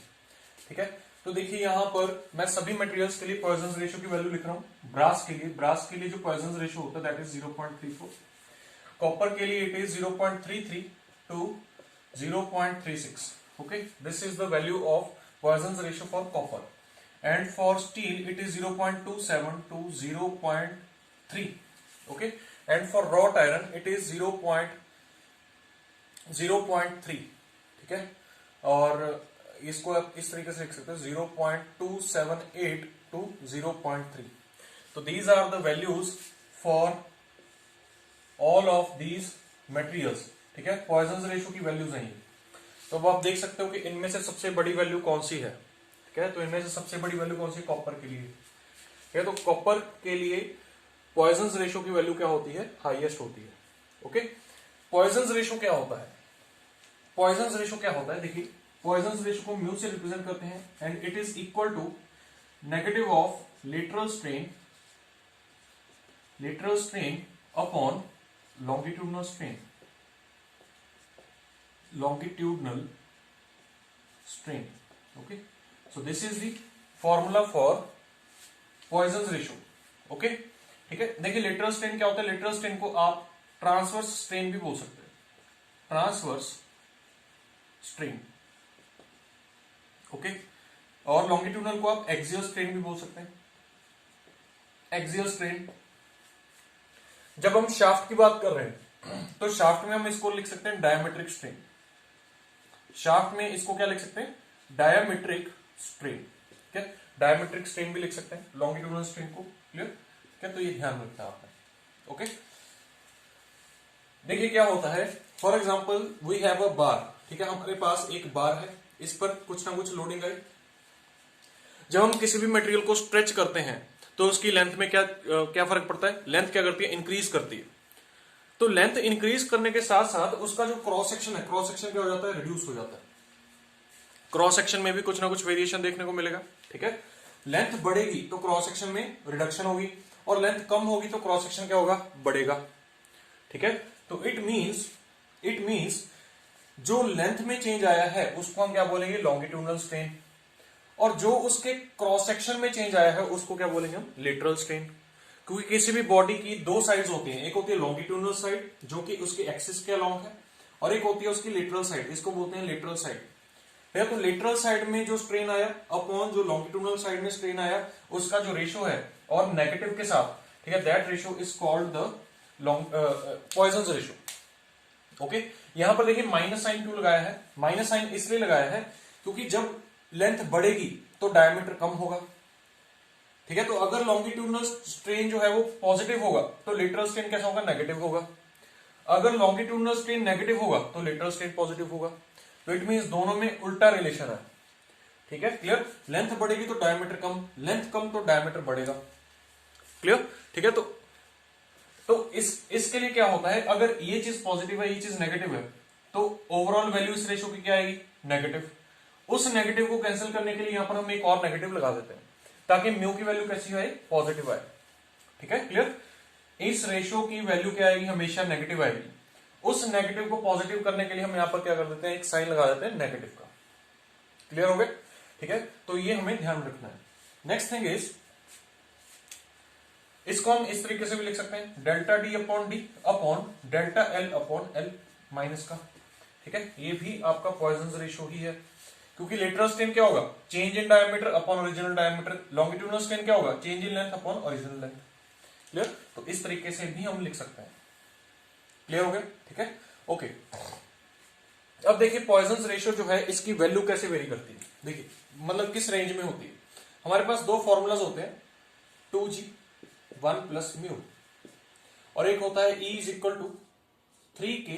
ठीक है। तो देखिए यहां पर मैं सभी मटेरियल्स के लिए पॉइजन रेशियो की वैल्यू लिख रहा हूं। ब्रास के लिए जो पॉइजन रेशियो होता है दैट इज 0.34, कॉपर के लिए it is 0.33 to 0.36। Okay, this is the value of Poisson ratio for copper, and for steel it is 0.27 to 0.3। Okay, and for wrought iron it is 0.3, ठीक है, और इसको आप इस तरीके से लिख सकते हैं 0.278 टू 0.3। तो these are the values for all of these materials, ठीक है, पॉइजन रेशियो की वैल्यूज हैं ये। तो अब आप देख सकते हो कि इनमें से सबसे बड़ी वैल्यू कौन सी है, ठीक है, तो इनमें से सबसे बड़ी वैल्यू कौन सी, कॉपर के लिए, ठीक है। तो कॉपर के लिए पॉइजन रेशियो की वैल्यू क्या होती है, हाईएस्ट होती है। ओके, पॉइजन रेशियो क्या होता है, पॉइजन रेशियो क्या होता है, देखिए पॉइजन रेशियो को म्यू से रिप्रेजेंट करते हैं, and it is equal to negative of lateral strain upon longitudinal strain. Okay, so this is the formula for Poisson ratio. Okay, ठीक है। देखिए लेटरल स्ट्रेन क्या होता है, लेटरल स्ट्रेन को आप ट्रांसवर्स स्ट्रेन भी बोल सकते हैं, ट्रांसवर्स स्ट्रेन। ओके, और लॉन्गिट्यूडनल को आप एक्सियल स्ट्रेन भी बोल सकते हैं, एक्सियल स्ट्रेन। जब हम शाफ्ट की बात कर रहे हैं तो शाफ्ट में हम इसको लिख सकते हैं डायमेट्रिक स्ट्रेन, शाफ्ट में इसको क्या लिख सकते हैं, डायमेट्रिक स्ट्रेन, ठीक है, डायमेट्रिक स्ट्रेन भी लिख सकते हैं लॉन्गिट्यूडनल स्ट्रेन को। क्लियर, क्या, तो ये ध्यान रखना है आपने। ओके, देखिए क्या होता है, for example we have a bar, ठीक है, हमारे पास एक बार है, इस पर कुछ ना कुछ लोडिंग आई। जब हम किसी भी मटेरियल को स्ट्रेच करते हैं तो उसकी लेंथ में क्या फर्क पड़ता है, लेंथ क्या करती है, इंक्रीज करती है। तो लेंथ इंक्रीज करने के साथ साथ उसका जो क्रॉस सेक्शन है, क्रॉस सेक्शन क्या हो जाता है, रिड्यूस हो जाता है। क्रॉस सेक्शन में भी कुछ ना कुछ वेरिएशन देखने को मिलेगा, ठीक है। लेंथ बढ़ेगी तो क्रॉस सेक्शन में रिडक्शन होगी, और लेंथ कम होगी तो क्रॉस सेक्शन क्या होगा, बढ़ेगा, ठीक है। तो इट मीन्स जो लेंथ में चेंज आया है उसको हम क्या बोलेंगे, लॉन्गिट्यूडनल स्ट्रेन, और जो उसके क्रॉस सेक्शन में चेंज आया है उसको क्या बोलेंगे हम, लेटरल स्ट्रेन। क्योंकि किसी भी बॉडी की दो साइड्स होती हैं, एक होती है लॉन्गिट्यूडनल साइड जो कि उसके एक्सिस के अलोंग है, और एक होती है उसकी लेटरल साइड, इसको बोलते हैं लेटरल साइड। तो लेटरल साइड में जो स्ट्रेन आया अपॉन जो लॉन्गिट्यूडनल साइड में स्ट्रेन आया, उसका जो रेशियो है और नेगेटिव के साथ, ठीक है, that ratio is called the Poisson ratio. Okay, यहां पर देखिए माइनस साइन क्यों लगाया है, माइनस साइन इसलिए लगाया है क्योंकि जब लेंथ बढ़ेगी तो डायमीटर कम होगा, ठीक है। तो अगर लॉन्गिट्यूडनल स्ट्रेन जो है वो पॉजिटिव होगा तो लेटरल स्ट्रेन कैसा होगा, नेगेटिव होगा। अगर लॉन्गिट्यूडनल स्ट्रेन नेगेटिव होगा तो लेटरल स्ट्रेन पॉजिटिव होगा। तो इट मींस दोनों में उल्टा रिलेशन है, ठीक है, क्लियर। लेंथ बढ़ेगी तो डायमीटर कम, लेंथ कम तो डायमीटर बढ़ेगा, क्लियर, ठीक है। तो तो इसके लिए क्या होता है, अगर ये चीज पॉजिटिव है, ये चीज नेगेटिव है, तो ओवरऑल वैल्यू इस रेशियो की क्या आएगी, नेगेटिव। उस नेगेटिव को कैंसिल करने के लिए यहां पर हम एक और नेगेटिव लगा देते हैं, ताकि म्यू की वैल्यू कैसी आए, पॉजिटिव आए। ठीक है, क्लियर। इस रेशियो की वैल्यू क्या आएगी, हमेशा नेगेटिव आएगी। उस नेगेटिव को पॉजिटिव करने के लिए हम यहां पर क्या कर देते हैं, एक साइन लगा देते हैं नेगेटिव का। क्लियर हो गया। ठीक है, तो ये हमें ध्यान रखना है। नेक्स्ट थिंग इज, इसको हम इस तरीके से भी लिख सकते हैं, delta D upon D upon delta L upon L minus का। ठीक है, ये भी आपका पॉइजन रेशियो ही है, क्योंकि लेटरल स्ट्रेन क्या होगा, change in diameter upon original diameter. Longitudinal strain क्या होगा, change in length upon original length. Clear. तो इस तरीके से भी हम लिख सकते हैं। क्लियर हो गया। ठीक है, ओके। अब देखिए पॉइजन रेशियो जो है, इसकी वैल्यू कैसे वेरी करती है। देखिए मतलब किस रेंज में होती है। हमारे पास दो फॉर्मूलाज होते हैं, 2g 1 प्लस म्यू, और एक होता है E is equal to 3k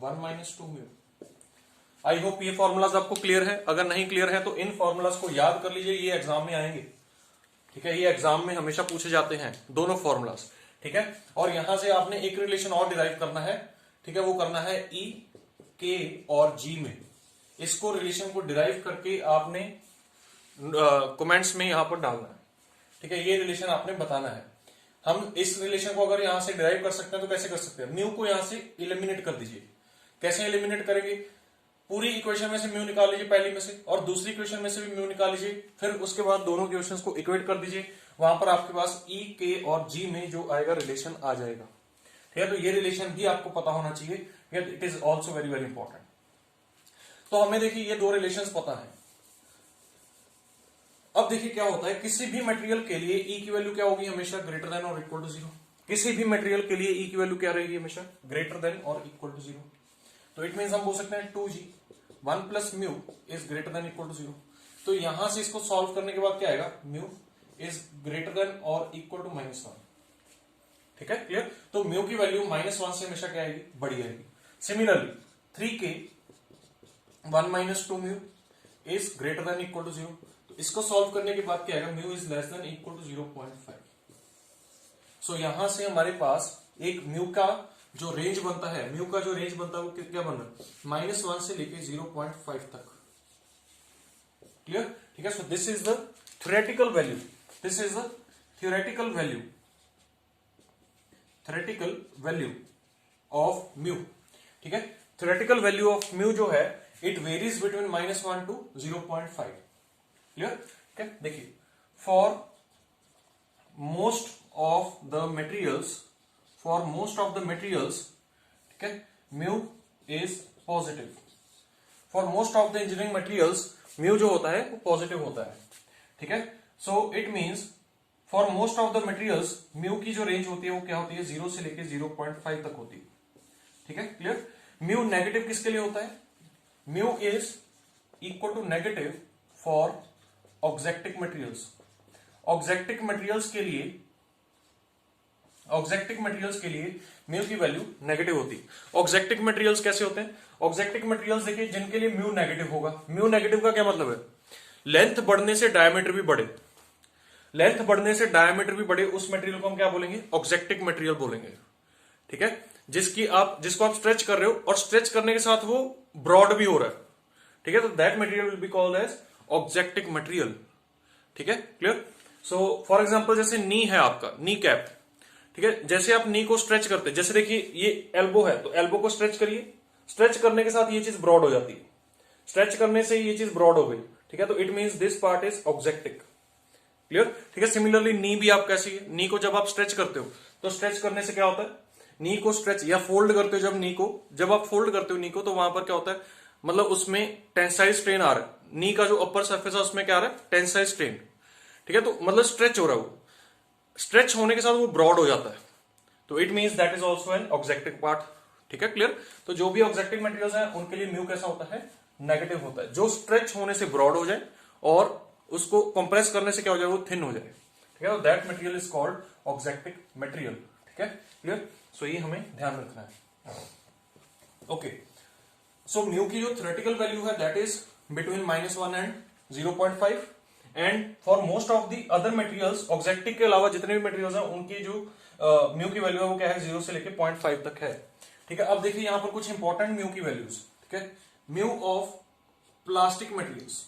1 minus 2 mu. I hope ये फॉर्मूलाज आपको क्लियर है। अगर नहीं क्लियर है तो इन फॉर्मूलाज को याद कर लीजिए, ये एग्जाम में आएंगे। ठीक है, ये एग्जाम में हमेशा पूछे जाते हैं दोनों फॉर्मूलाज। ठीक है, और यहां से आपने एक रिलेशन और डिराइव करना है। ठीक है, वो करना है E, K और G में। इसको रिलेशन को डिराइव करके आपने कमेंट्स में यहां पर डालना है। ठीक है, ये रिलेशन आपने बताना है। हम इस रिलेशन को अगर यहां से डिराइव कर सकते हैं तो कैसे कर सकते हैं, म्यू को यहां से इलिमिनेट कर दीजिए। कैसे इलिमिनेट करेंगे, पूरी इक्वेशन में से म्यू निकाल लीजिए पहली में से, और दूसरी इक्वेशन में से भी म्यू निकाल लीजिए। फिर उसके बाद दोनों इक्वेशंस को इक्वेट कर दीजिए। वहां पर आपके पास E, K और G में जो आएगा रिलेशन आ जाएगा। ठीक है, तो ये रिलेशन भी आपको पता होना चाहिए, it is also very very important. तो हमें देखिए ये दो रिलेशंस पता है। अब देखिए क्या होता है, किसी भी मटेरियल के लिए E की वैल्यू क्या होगी, हमेशा ग्रेटर देन और इक्वल टू 0। किसी भी मटेरियल के लिए E की वैल्यू क्या रहेगी, हमेशा ग्रेटर देन और इक्वल टू 0। तो इट मीन्स हम बोल सकते हैं 2g 1 plus mu is greater than equal to 0। तो यहां से इसको सॉल्व करने के बाद क्या आएगा, म्यू इज ग्रेटर देन और इक्वल टू -1। ठीक है, क्लियर। तो म्यू की वैल्यू -1 से हमेशा क्या आएगी, बड़ी आएगी। Similarly 3k 1 minus 2 mu is greater than equal to 0। तो इसको सॉल्व करने के बाद क्या आएगा, mu is less than equal to 0.5। So यहां से हमारे पास एक म्यू का जो रेंज बनता है, म्यू का जो रेंज बनता है वो क्या बन रहा है, -1 से लेके 0.5 तक। क्लियर। ठीक है, so this is the theoretical value, this is the theoretical value of mu. ठीक है, थ्योरेटिकल वैल्यू ऑफ म्यू जो है, it varies between -1 to 0.5। Clear. ठीक है, देखिए for most of the materials, ठीक है, mu is positive. For most of the engineering materials mu जो होता है वो पॉजिटिव होता है। ठीक है, so it means for most of the materials mu की जो रेंज होती है वो क्या होती है, 0 से लेके 0.5 तक होती है। ठीक है, क्लियर। म्यू नेगेटिव किसके लिए होता है, mu is equal to negative for auxetic materials. Auxetic materials के लिए म्यू की वैल्यू नेगेटिव होती है। ऑक्जेक्टिक मटेरियल्स कैसे होते हैं, ऑक्जेक्टिक मटेरियल्स देखिए जिनके लिए म्यू नेगेटिव होगा। म्यू नेगेटिव का क्या मतलब है, लेंथ बढ़ने से डायमीटर भी बढ़े, लेंथ बढ़ने से डायमीटर भी बढ़े, उस मटेरियल को हम क्या बोलेंगे, ऑक्जेक्टिक मटेरियल बोलेंगे। ठीक है, जिसको आप स्ट्रेच कर रहे हो और स्ट्रेच करने के साथ वो ब्रॉड भी हो रहा है। ठीक है, तो that material will be called as auxetic material. ठीक है, क्लियर। सो फॉर एग्जांपल जैसे नी है आपका, नी कैप। ठीक है, जैसे आप नी को स्ट्रेच करते हैं, जैसे देखिए ये एल्बो है, तो एल्बो को स्ट्रेच करिए, स्ट्रेच करने के साथ ये चीज ब्रॉड हो जाती है, स्ट्रेच करने से ये चीज ब्रॉड हो गई। ठीक है, तो it means this part is auxetic. Clear. ठीक है, सिमिलरली नी भी आप कैसी है, नी को जब आप स्ट्रेच करते हो तो स्ट्रेच करने से क्या होता है, नी को स्ट्रेच या फोल्ड करते हो, जब आप फोल्ड करते हो नी को, तो वहां पर क्या होता है, मतलब उसमें टेंसाइल स्ट्रेन आ रहा है। नी का जो अपर सरफेस है उसमें क्या आ रहा है, टेंसाइल स्ट्रेन। ठीक है, तो मतलब स्ट्रेच हो रहा है, वो स्ट्रेच होने के साथ वो ब्रॉड हो जाता है। तो it means that is also an auxetic part. ठीक है, क्लियर। तो जो भी ऑक्जेक्टिक मटेरियल्स हैं उनके लिए म्यू कैसा होता है, नेगेटिव होता है। जो स्ट्रेच होने से ब्रॉड हो जाए और उसको कंप्रेस करने से क्या हो जाए, वो थिन हो जाए। ठीक है, तो that material is called auxetic material. ठीक है, क्लियर। सो ये हमें ध्यान रखना है। ओके, सो म्यू की जो थ्योरेटिकल वैल्यू है that is between -1 and 0.5, and for most of the other materials, auxetic के अलावा जितने भी मटेरियल्स हैं उनकी जो म्यू की वैल्यू है वो क्या है 0 से लेके 0.5 तक है। ठीक है, अब देखिए यहां पर कुछ इंपॉर्टेंट म्यू की वैल्यूज। ठीक है, mu of plastic materials,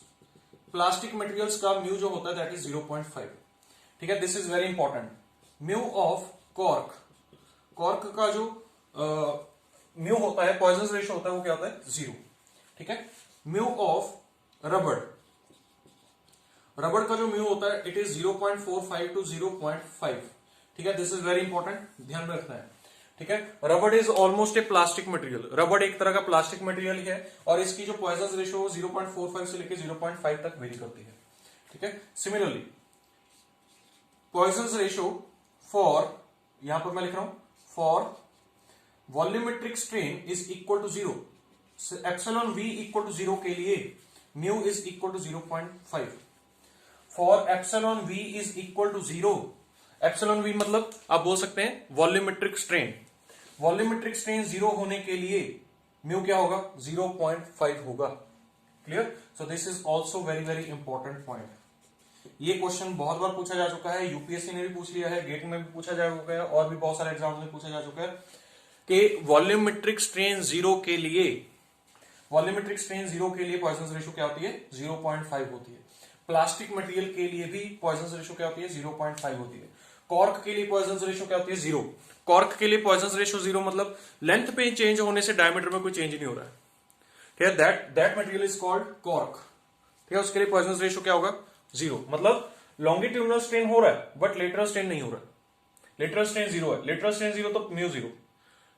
plastic materials का म्यू जो होता है दैट इज 0.5। ठीक है, this is very important. Mu of cork, cork का जो म्यू होता है, पॉइजन रेशियो होता है वो क्या होता है 0। ठीक है, म्यू ऑफ रबड़, रबड़ का जो म्यू होता है इट इज 0.45 टू 0.5। ठीक है, दिस इज वेरी इंपॉर्टेंट, ध्यान में रखना है। ठीक है, रबड़ is almost A plastic material, रबड़ एक तरह का प्लास्टिक मटेरियल ही है और इसकी जो पॉइजन रेशियो 0.45 से लेकर 0.5 तक वेरी करती है। ठीक है, सिमिलरली पॉइजन रेशियो फॉर, यहां पर मैं लिख रहा हूं for volumetric strain is equal to 0, epsilon v equal to 0 के लिए mu is equal to 0.5। For epsilon v is equal to 0, epsilon v मतलब आप बोल सकते हैं वॉल्यूमेट्रिक स्ट्रेन, वॉल्यूमेट्रिक स्ट्रेन 0 होने के लिए म्यू क्या होगा 0.5 होगा। Clear? So this is also very very important point. ये क्वेश्चन बहुत बार पूछा जा चुका है, यूपीएससी ने भी पूछ लिया है, गेट में भी पूछा जा चुका है और भी बहुत सारे एग्जाम में पूछा जा चुका है कि वॉल्यूमेट्रिक स्ट्रेन 0 के लिए, वॉल्यूमेट्रिक स्ट्रेन 0 के लिए पॉइजन रेशियो क्या होती है 0.5 होती है। प्लास्टिक मटेरियल के लिए भी पॉइजन रेशियो क्या होती है 0.5 होती है। कॉर्क के लिए पॉइजन रेशियो क्या होती है 0। कॉर्क के लिए पॉइजन रेशियो 0 मतलब लेंथ पे चेंज होने से डायमीटर में कोई चेंज नहीं हो रहा है। ठीक है, that material is called cork. ठीक है, उसके लिए पॉइजन रेशियो क्या होगा 0, मतलब लॉन्गिट्यूडनल स्ट्रेन हो रहा है बट लेटरल स्ट्रेन नहीं हो रहा है, लेटरल स्ट्रेन 0 है, लेटरल स्ट्रेन 0 तो म्यू 0।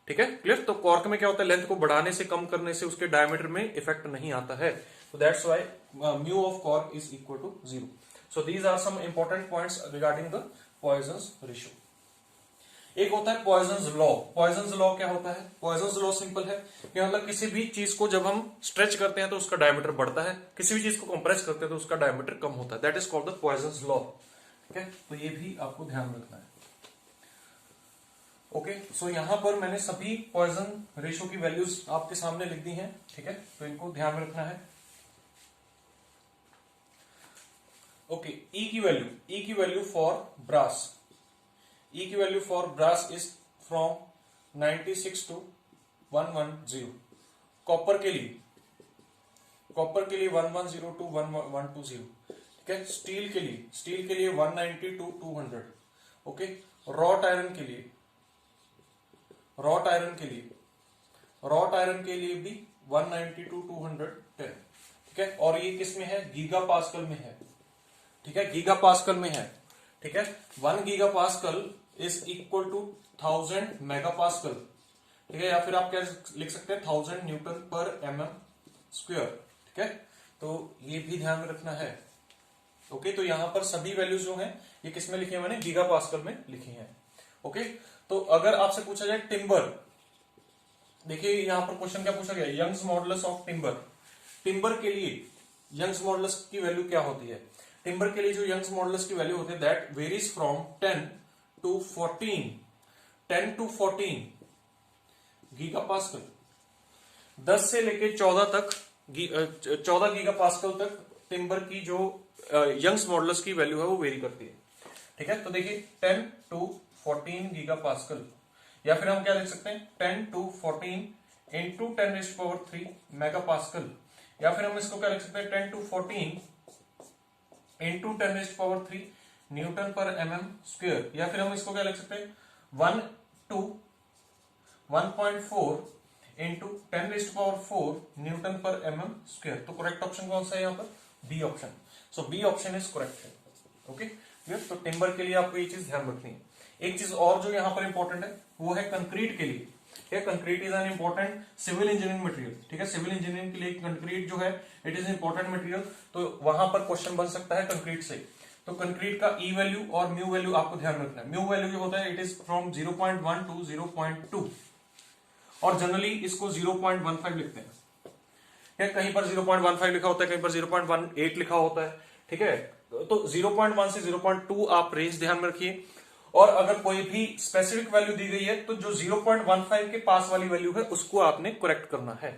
ठीक है, क्लियर? तो कॉर्क में क्या होता है लेंथ को बढ़ाने से कम करने से उसके डायमीटर में इफेक्ट नहीं आता है, so that's why mu of cork is equal to 0. So these are some important points regarding the Poisson's ratio. एक होता है पॉइजन्स लॉ। पॉइजन्स लॉ क्या होता है? पॉइजन्स लॉ सिंपल है कि मतलब किसी भी चीज को जब हम स्ट्रेच करते हैं तो उसका डायमीटर बढ़ता है, किसी भी चीज को कंप्रेस करते हैं तो उसका डायमीटर कम होता है, that is called the Poisson's law. ठीक है, तो ये भी आपको ध्यान रखना है। ओके, सो यहां पर मैंने सभी पॉइजन रेशियो की वैल्यूज आपके सामने लिख दी हैं। ठीक है, तो इनको ध्यान में रखना है। ओके, E की वैल्यू फॉर ब्रास, E की value for brass is from 96 to 110। Copper के लिए 110 टू 1120। ठीक है, स्टील के लिए 190 टू 200। ओके, रॉट आयरन के लिए भी 190 टू 210। ठीक है, और ये किस में है? गीगा पास्कल में है। ठीक है, गीगा पास्कल में है। ठीक है, 1 giga pascal is equal to 1000 mega pascal. ठीक है, या फिर आप क्या लिख सकते हैं 1000 न्यूटन पर mm²। ठीक है, तो ये भी ध्यान में रखना है। ओके, तो यहां पर सभी वैल्यूज जो हैं ये किसमें लिखी है? मैंने गीगा पास्कल में लिखी है। ओके, तो अगर आपसे पूछा जाए टिम्बर, देखिए यहां पर क्वेश्चन क्या पूछा गया, Young's modulus of timber. Timber के लिए यंग्स मॉडुलस की वैल्यू क्या होती है? टिम्बर के लिए जो यंग्स मॉडुलस की वैल्यू होती है that varies from 10 to 14 giga pascal. 10 से लेके 14 तक 14 गीगा पास्कल तक टिम्बर की जो यंग्स मॉडुलस की वैल्यू है वो वेरी करती है। ठीक है, तो देखिए 10 टू 14 गीगा पास्कल, या फिर हम क्या लिख सकते हैं 10 टू 14 इंटू 10⁻³ मेगा पास्कल, या फिर हम इसको क्या लिख सकते हैं 10 टू 14 इंटू 10⁻³ न्यूटन पर mm², या फिर हम इसको क्या लिख सकते हैं 1 टू 1.4 इंटू 10⁻⁴ न्यूटन पर mm²। तो करेक्ट ऑप्शन कौन सा है यहाँ पर? B option. So B option is correct है। Okay, clear? तो टिम्बर के लिए आपको ये चीज ध्यान रखनी है। एक चीज और जो यहाँ पर इंपॉर्टेंट है वो है कंक्रीट के लिए। ठीक है, concrete is an important civil engineering material. ठीक है, सिविल इंजीनियरिंग के लिए कंक्रीट जो है इट इज इंपॉर्टेंट मटेरियल, तो वहां पर क्वेश्चन बन सकता है कंक्रीट से। तो कंक्रीट का ई वैल्यू और म्यू वैल्यू आपको ध्यान रखना है। म्यू वैल्यू जो होता है इट इज फ्रॉम 0.1 टू 0.2, और जनरली इसको 0.15 लिखते हैं। कहीं पर 0.15 लिखा होता है, कहीं पर 0.18 लिखा होता है। ठीक है, तो 0.1 से 0.2 आप रेंज ध्यान में रखिए, और अगर कोई भी स्पेसिफिक वैल्यू दी गई है तो जो 0.15 के पास वाली वैल्यू है उसको आपने करेक्ट करना है।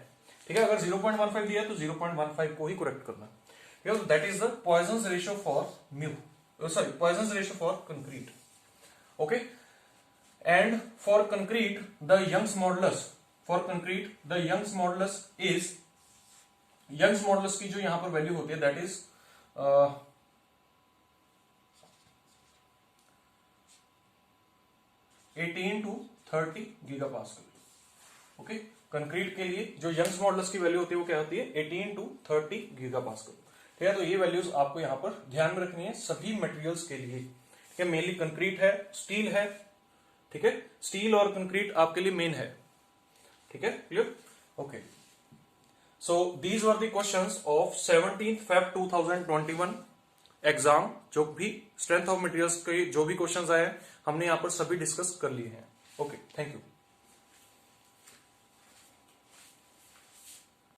ठीक है, अगर 0.15 दिया है तो 0.15 को ही करेक्ट करना है। That is the Poisson ratio for mu, sorry Poisson ratio for concrete. Okay, and for concrete the Young's modulus is, Young's modulus की जो यहां पर वैल्यू होती है that is 18 to 30 gigapascal. Okay, concrete के लिए जो यंग्स मॉडुलस की वैल्यू होती है वो क्या होती है 18 to 30 गीगापास्कल। ठीक है, तो ये वैल्यूज आपको यहां पर ध्यान में रखनी है सभी मटेरियल्स के लिए। ठीक है, मेनली कंक्रीट है, स्टील है, ठीक है, स्टील और कंक्रीट आपके लिए मेन है। ठीक है, clear? Okay, so these were the questions of 17 Feb 2021 exam. जो भी स्ट्रेंथ ऑफ मटेरियल्स के जो भी क्वेश्चंस आए हैं हमने यहां पर सभी डिस्कस कर लिए हैं। Okay, thank you.